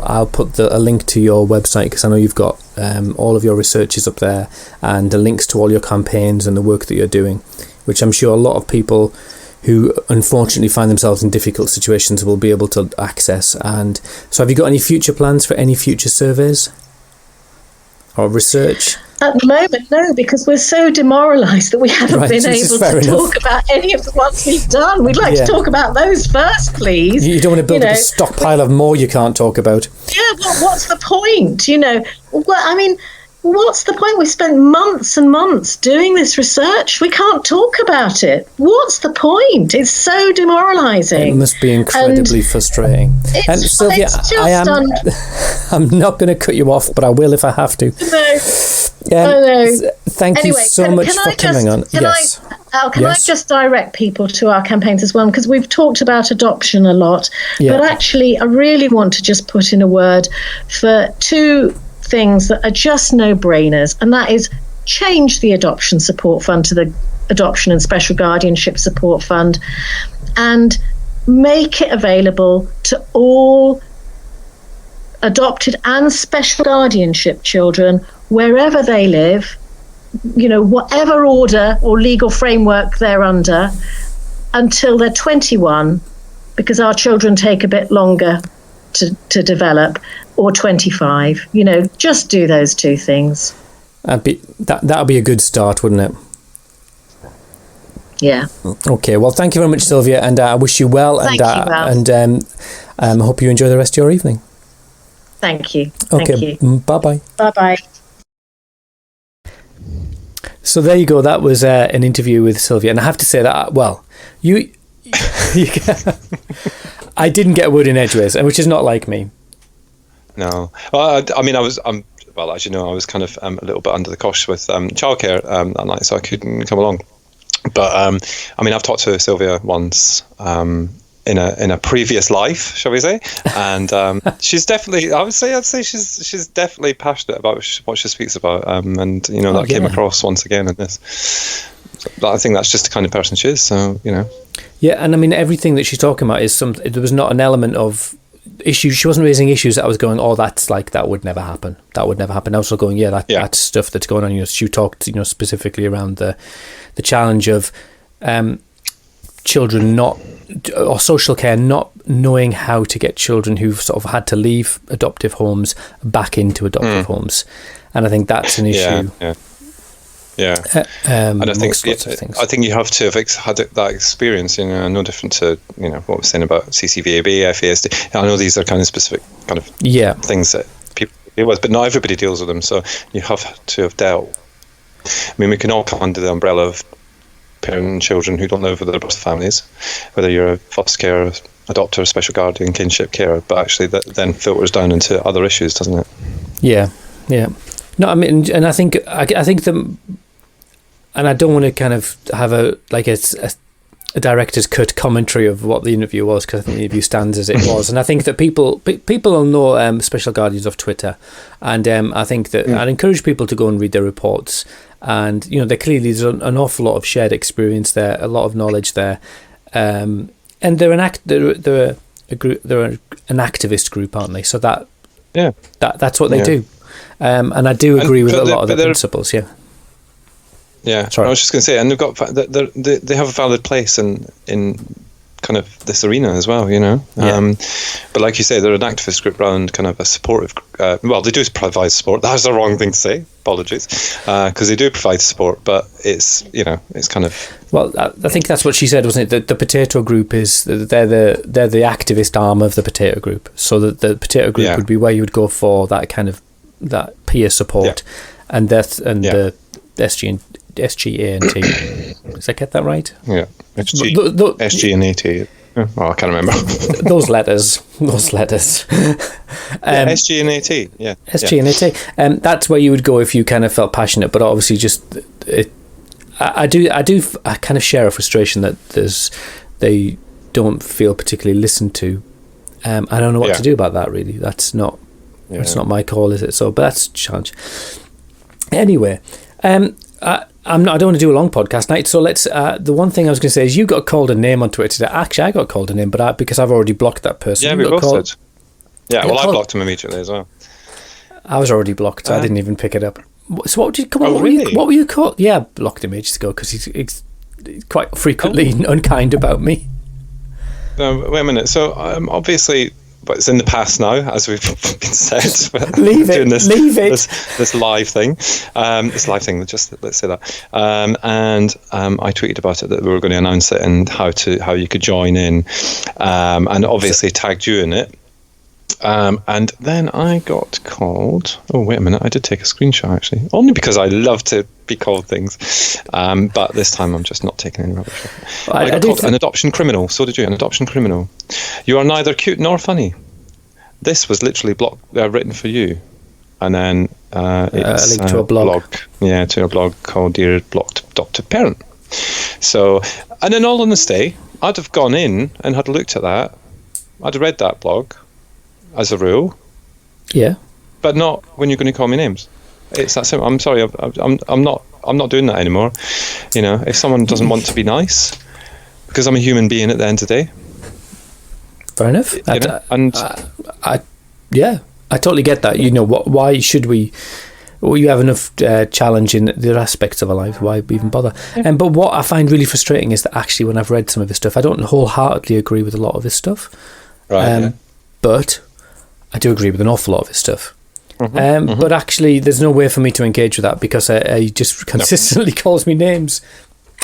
I'll put a link to your website, because I know you've got all of your researches up there, and the links to all your campaigns and the work that you're doing, which I'm sure a lot of people who unfortunately find themselves in difficult situations will be able to access. And so have you got any future plans for any future surveys or research? At the moment, no, because we're so demoralised that we haven't been able to talk about any of the ones we've done. We'd like to talk about those first, please. You don't want to build up a stockpile of more you can't talk about. Yeah, well, what's the point? What's the point? We spent months and months doing this research. We can't talk about it. What's the point? It's so demoralising. It must be incredibly frustrating. And Sylvia, I'm not going to cut you off, but I will if I have to. No. Thank you so much for coming on. Can I just direct people to our campaigns as well? Because we've talked about adoption a lot, but actually I really want to just put in a word for two things that are just no-brainers, and that is change the adoption support fund to the adoption and special guardianship support fund, and make it available to all adopted and special guardianship children wherever they live, whatever order or legal framework they're under, until they're 21, because our children take a bit longer to develop, or 25. Just do those two things. That'll be a good start, wouldn't it? Yeah. Okay, well, thank you very much, Sylvia, and I wish you well. Thank you, Ralph. And hope you enjoy the rest of your evening. Thank you. Okay, Thank you. Bye-bye. Bye-bye. So there you go. That was an interview with Sylvia, and I have to say that, you I didn't get a word in edgeways, which is not like me. No. Well, as you know, I was kind of a little bit under the cosh with childcare that night, so I couldn't come along. But I've talked to Sylvia once in a previous life, shall we say? And she's definitely, I'd say she's definitely passionate about what she speaks about, and that came across once again in this. I think that's just the kind of person she is. So Yeah, and everything that she's talking about is there was not an element of issues. She wasn't raising issues that I was going, that would never happen. That would never happen. I was going, that's stuff that's going on. She talked, specifically around the challenge of children or social care not knowing how to get children who've sort of had to leave adoptive homes back into adoptive homes, and I think that's an issue. Yeah. And I think you have to have had that experience, no different to, what we're saying about CCVAB, FASD. I know these are kind of specific things that people deal with, but not everybody deals with them. So you have to have dealt I mean, we can all come under the umbrella of parents and children who don't live with their birth families, whether you're a foster care, adopter, special guardian, kinship carer, but actually that then filters down into other issues, doesn't it? Yeah. No, I mean, and I think that, and I don't want to kind of have a director's cut commentary of what the interview was, because I think the interview stands as it was, and I think that people will know special guardians of Twitter, and I think that I'd encourage people to go and read their reports, and there clearly is an awful lot of shared experience there, a lot of knowledge there, and they're an activist group, aren't they? So that's what they do, and I do agree with a lot of the principles. Yeah, sorry. I was just going to say, and they have a valid place in kind of this arena as well, but like you say, they're an activist group rather than kind of a supportive. Well, they do provide support. That was the wrong thing to say. Apologies, because they do provide support, but it's kind of. Well, I think that's what she said, wasn't it? The potato group is they're the activist arm of the potato group. So the potato group would be where you would go for that kind of that peer support, and the SGandT. Did I get that right? Yeah, SGandT. Oh, I can't remember. those letters. SGandT. Yeah, SGandT. That's where you would go if you kind of felt passionate, but obviously I kind of share a frustration that they don't feel particularly listened to. I don't know what to do about that. Really, that's not my call, is it? So, but that's a challenge. Anyway, I don't want to do a long podcast night, so let's. The one thing I was going to say is you got called a name on Twitter today. Actually, I got called a name, but because I've already blocked that person. Yeah, we both did. Yeah, well, I blocked him immediately as well. I was already blocked. So I didn't even pick it up. So what did you come on? Really? What were you called? Yeah, I blocked him ages ago because he's quite frequently unkind about me. No, wait a minute. So obviously, but it's in the past now, as we've been said. Leave it. This live thing. Just let's say that. And I tweeted about it that we were going to announce it and how you could join in, and obviously tagged you in it. And then I got called. Oh, wait a minute! I did take a screenshot actually, only because I love to be called things. But this time I'm just not taking any rubbish. I got called an adoption criminal. So did you? An adoption criminal. You are neither cute nor funny. This was literally written for you, and then it's a link to a blog. To a blog called Dear Blocked Adoptive Parent. So, and in all honesty, I'd have gone in and had looked at that. I'd have read that blog. As a rule, but not when you're going to call me names. It's that simple. I'm sorry, I'm not doing that anymore. If someone doesn't want to be nice, because I'm a human being at the end of the day. Fair enough. I totally get that. Why should we? Well, you have enough challenge in the aspects of our life. Why even bother? But what I find really frustrating is that actually, when I've read some of his stuff, I don't wholeheartedly agree with a lot of his stuff. Right. But I do agree with an awful lot of his stuff. But actually, there's no way for me to engage with that because he just consistently calls me names.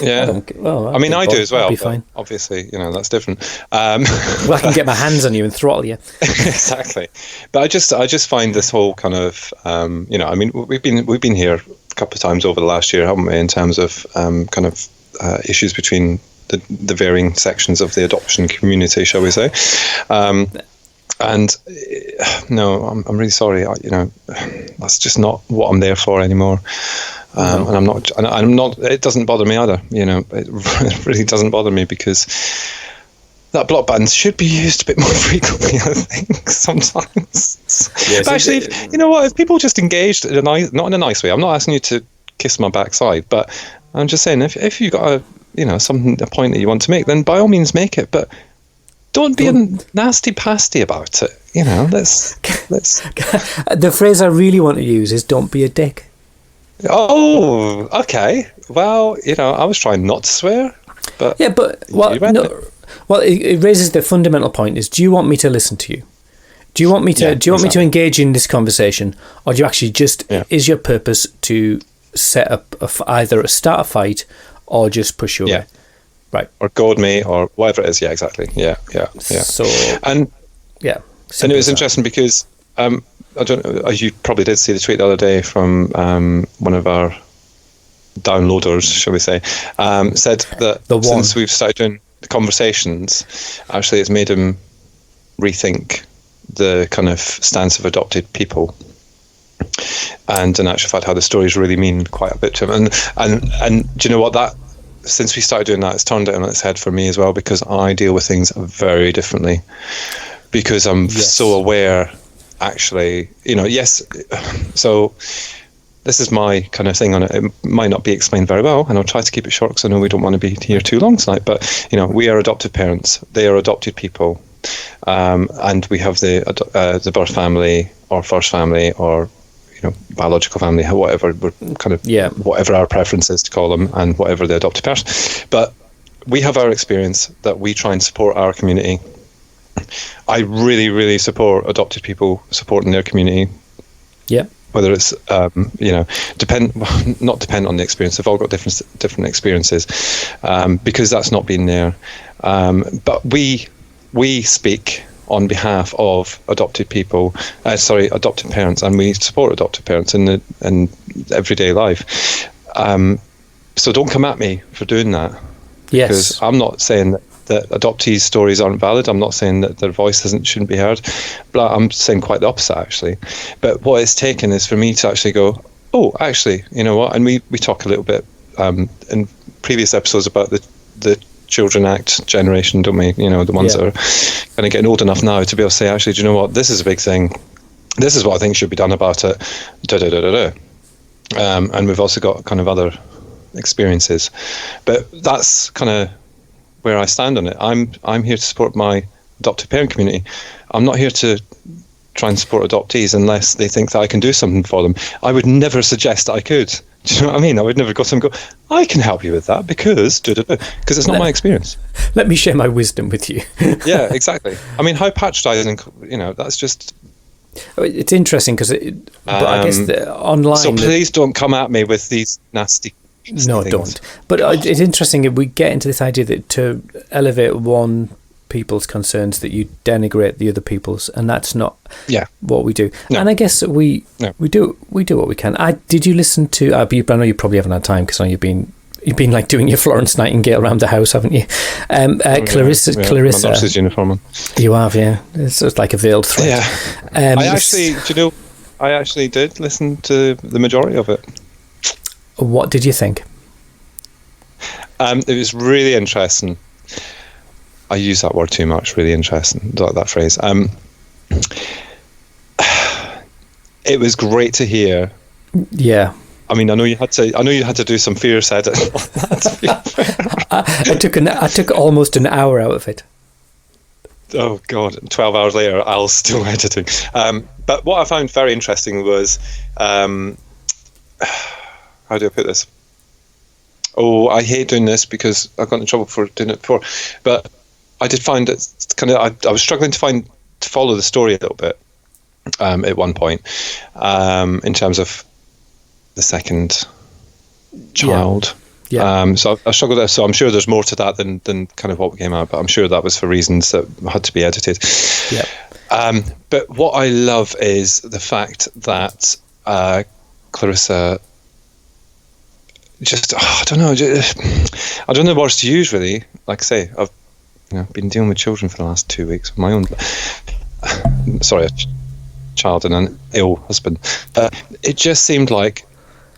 Yeah. I mean, I do as well. Be fine. Obviously, that's different. Well, I can get my hands on you and throttle you. Exactly. But I just find this whole kind of, I mean, we've been here a couple of times over the last year, haven't we, in terms of kind of issues between the varying sections of the adoption community, shall we say? And no, I'm really sorry. That's just not what I'm there for anymore. And I'm not. It doesn't bother me either. It really doesn't bother me because that block button should be used a bit more frequently. I think sometimes. But actually, you know what? If people just engaged not in a nice way, I'm not asking you to kiss my backside, but I'm just saying if you got a point that you want to make, then by all means make it, but don't be a nasty pasty about it. Let's. The phrase I really want to use is "don't be a dick." Oh, okay. Well, I was trying not to swear, but it raises the fundamental point: is do you want me to listen to you? Do you want me to? Do you want me to engage in this conversation, or do you actually just? Is your purpose to set up either a start a fight or just push you away? Right. Or goad me or whatever it is. Yeah, exactly. Yeah. So, and it was interesting because I don't know, you probably did see the tweet the other day from one of our downloaders, shall we say, said that since we've started doing the conversations, actually it's made him rethink the kind of stance of adopted people, and in actual fact how the stories really mean quite a bit to him. And do you know what, that since we started doing that, it's turned it on its head for me as well, because I deal with things very differently, because I'm so aware, actually, so this is my kind of thing on it. It might not be explained very well, and I'll try to keep it short because I know we don't want to be here too long tonight, but we are adopted parents, they are adopted people, and we have the birth family or first family or biological family, whatever we're kind of whatever our preference is to call them, and whatever the adopted person. But we have our experience that we try and support our community. I really, really support adopted people supporting their community. Yeah. Whether it's not depend on the experience. They've all got different experiences, because that's not been there. But we speak on behalf of adopted parents, and we support adopted parents in everyday life. So don't come at me for doing that. Yes. Because I'm not saying that adoptees' stories aren't valid. I'm not saying that their voice shouldn't be heard, but I'm saying quite the opposite, actually. But what it's taken is for me to actually go, oh, actually, you know what? And we talk a little bit in previous episodes about the Children Act generation, don't we? The ones that are kind of getting old enough now to be able to say, actually, do you know what? This is a big thing. This is what I think should be done about it. And we've also got kind of other experiences, but that's kind of where I stand on it. I'm here to support my adopted parent community. I'm not here to try and support adoptees unless they think that I can do something for them. I would never suggest that I could. Do you know what I mean? I would never go to them and go, I can help you with that because it's not my experience. Let me share my wisdom with you. Yeah, exactly. I mean, how patronizing, that's just... It's interesting because but I guess online... So please don't come at me with these nasty No, things. Don't. But it's interesting if we get into this idea that to elevate one people's concerns, that you denigrate the other people's, and that's not what we do. No. And I guess we do what we can. Did you listen to? I know you probably haven't had time because you've been like doing your Florence Nightingale around the house, haven't you? Clarissa, my nurse's uniform on. You have, yeah. It's like a veiled threat. Yeah. I actually did listen to the majority of it. What did you think? It was really interesting. I use that word too much. Really interesting, that phrase. It was great to hear. Yeah. I mean, I know you had to do some fierce editing on that. I took almost an hour out of it. Oh God! 12 hours later, I'll still editing. But what I found very interesting was, how do I put this? Oh, I hate doing this because I got in trouble for doing it before. But I did find it kind of. I was struggling to follow the story a little bit at one point, in terms of the second child. Yeah. So I struggled there. So I'm sure there's more to that than kind of what came out. But I'm sure that was for reasons that had to be edited. Yeah. But what I love is the fact that Clarissa. I don't know words to use, really. Like I say, I've been dealing with children for the last 2 weeks of my own. Sorry, a child and an ill husband. It just seemed like,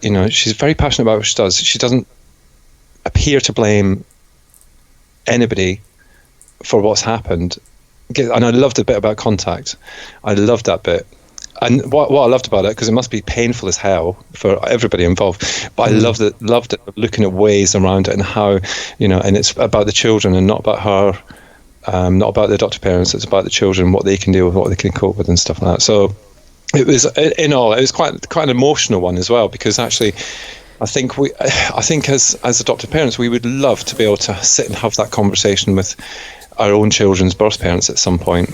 she's very passionate about what she does. She doesn't appear to blame anybody for what's happened. And I loved the bit about contact. I loved that bit. And what I loved about it, because it must be painful as hell for everybody involved, but I loved it looking at ways around it and how, and it's about the children and not about her, not about the adopted parents. It's about the children, what they can deal with, what they can cope with and stuff like that. So it was, it was quite an emotional one as well, because actually I think as adopted parents, we would love to be able to sit and have that conversation with our own children's birth parents at some point.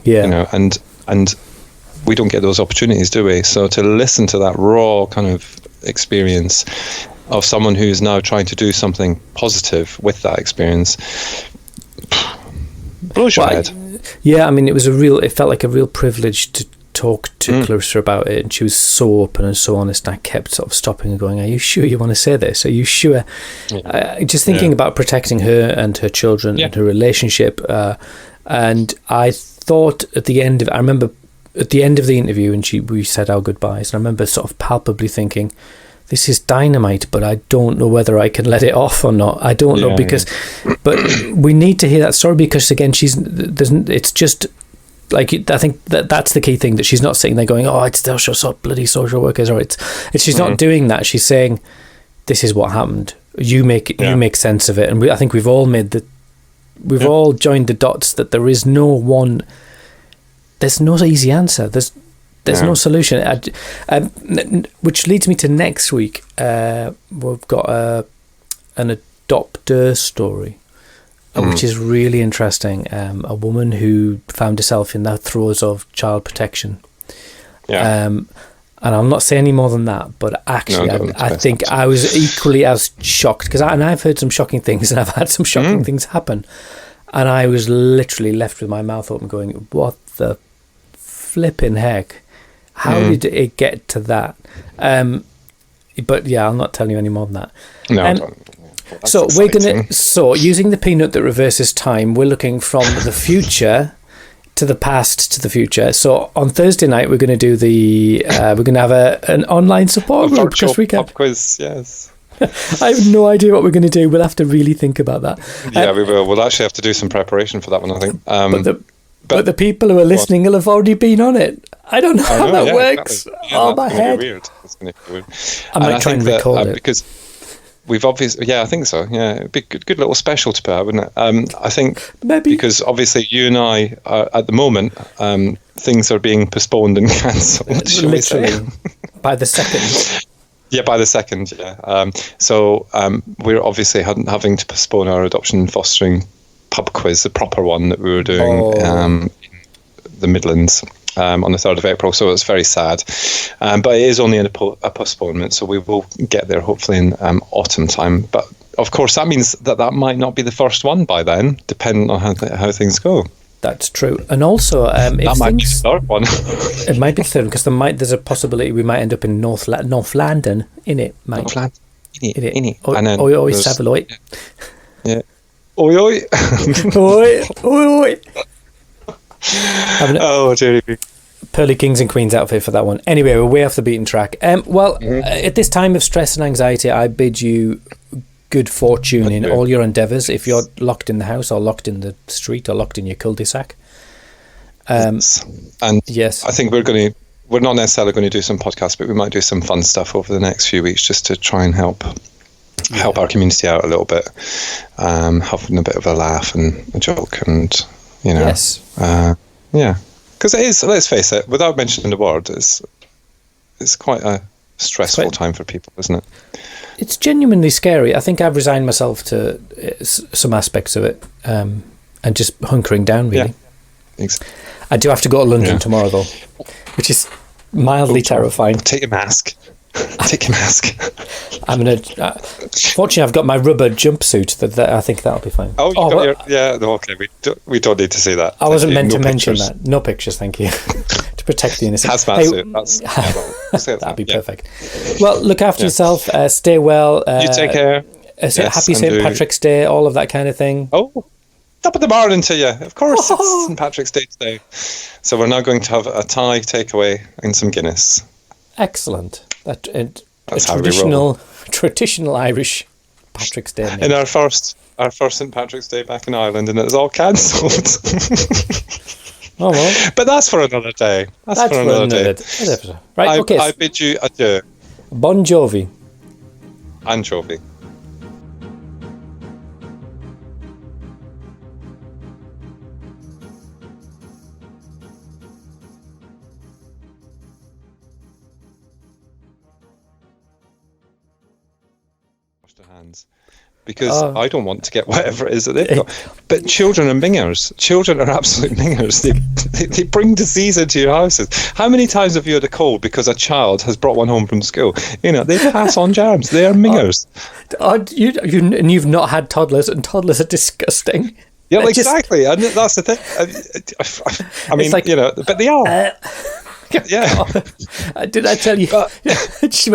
Yeah. And we don't get those opportunities, do we? So to listen to that raw kind of experience of someone who's now trying to do something positive with that experience blows your head. Yeah, I mean, it felt like a real privilege to talked to Clarissa about it, and she was so open and so honest, and I kept sort of stopping and going, are you sure you want to say this? Are you sure? Just thinking about protecting her and her children and her relationship. And I thought I remember at the end of the interview, and we said our goodbyes, and I remember sort of palpably thinking, this is dynamite, but I don't know whether I can let it off or not. I don't know, because, but we need to hear that story, because again, it's just like, I think that's the key thing, that she's not sitting there going, oh, it's still bloody social workers, or it's she's not doing that. She's saying, this is what happened. You make sense of it. And I think we've all all joined the dots that there's no easy answer. There's no solution. Which leads me to next week. We've got an adopter story, which is really interesting. A woman who found herself in the throes of child protection. And I'll not say any more than that, but actually, I think I was equally as shocked, because I've heard some shocking things, and I've had some shocking things happen, and I was literally left with my mouth open going, what the flipping heck? How did it get to that? But yeah, I'll not tell you any more than that. No, so exciting. Using the peanut that reverses time, we're looking from the future to the past to the future. So on Thursday night, we're going to do we're going to have an online support group because we can. Pop quiz, yes. I have no idea what we're going to do. We'll have to really think about that. Yeah, we will. We'll actually have to do some preparation for that one, I think. But the people who are listening will have already been on it. I don't know how that works. Exactly. Yeah, my head. Weird. It's going to be weird. I might try and record it. Because we've obviously, I think so. Yeah, it'd be a good little special to put out, wouldn't it? I think maybe, because obviously you and I are, at the moment, things are being postponed and cancelled. Literally by the second. Yeah, by the second. Yeah. So we're obviously having to postpone our adoption and fostering pub quiz, the proper one that we were doing in the Midlands. On the 3rd of April, so it's very sad. But it is only a postponement, so we will get there hopefully in autumn time. But of course, that means that might not be the first one by then, depending on how things go. That's true. And also, that might be the third one. It might be the third, because there's a possibility we might end up in North London, innit, mate? North London, innit. Oi, Savaloy. Yeah. Oi, oi. Oi, oi. Oh, dearie. Pearly Kings and Queens outfit for that one. Anyway, we're way off the beaten track. At this time of stress and anxiety, I bid you good fortune in all your endeavours. If you're locked in the house, or locked in the street, or locked in your cul-de-sac. And yes, I think we're not necessarily going to do some podcasts, but we might do some fun stuff over the next few weeks, just to try and help our community out a little bit, having a bit of a laugh and a joke, and yes. Because it is, let's face it, without mentioning the word, it's quite a stressful time for people, isn't it? It's genuinely scary. I think I've resigned myself to some aspects of it, and just hunkering down, really. Yeah, exactly. I do have to go to London tomorrow, though, which is mildly terrifying. Take your mask. Take your mask. I'm gonna. Fortunately, I've got my rubber jumpsuit. That I think that'll be fine. Oh, no, okay. We don't need to see that. I wasn't meant to mention that. No pictures, thank you. To protect the innocent. Hazmat suit. That'd be perfect. Well, look after yourself. Stay well. You take care. Happy St. Patrick's Day. All of that kind of thing. Oh, top of the morning to you. Of course, it's St. Patrick's Day today. So we're now going to have a Thai takeaway and some Guinness. Excellent. That's a traditional Irish Patrick's Day. In our first St. Patrick's Day back in Ireland, and it was all cancelled. Oh well. But that's for another day. That's for another day. Right, okay. I bid you adieu. Bon Jovi. Anchovy. Hands, because I don't want to get whatever it is that they've got. But children are mingers. Children are absolute mingers. They bring disease into your houses. How many times have you had a cold because a child has brought one home from school? They pass on germs. They are mingers. You've not had toddlers, and toddlers are disgusting. Yeah, exactly. And that's the thing. I mean, but they are. Yeah. Did I tell you? She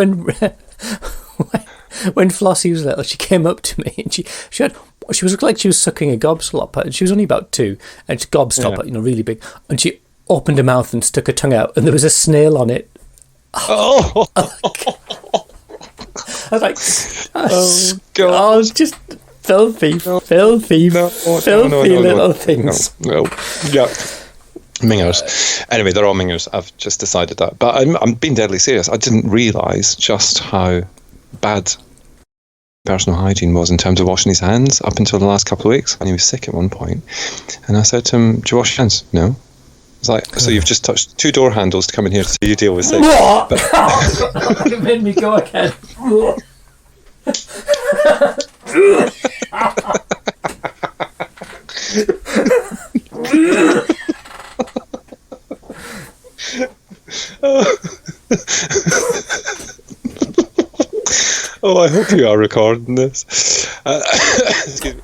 when Flossie was little, she came up to me and she was like she was sucking a gobstopper, and she was only about 2, and it's a gobstopper, really big, and she opened her mouth and stuck her tongue out, and there was a snail on it. Oh. I was like, God. just filthy little things. No. Yeah. Mingers. Anyway, they're all mingers. I've just decided that. But I'm being deadly serious. I didn't realise just how bad personal hygiene was in terms of washing his hands up until the last couple of weeks. And he was sick at one point. And I said to him, do you wash your hands? No. It's like, so you've just touched 2 door handles to come in here so you deal with sick. It made me go again. Oh, I hope you are recording this. Excuse me.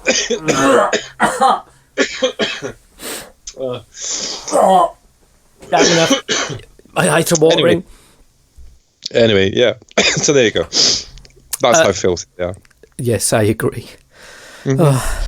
That's enough. My eyes are watering. Anyway, yeah. So there you go. That's how filthy they are. Yes, I agree. Mm-hmm.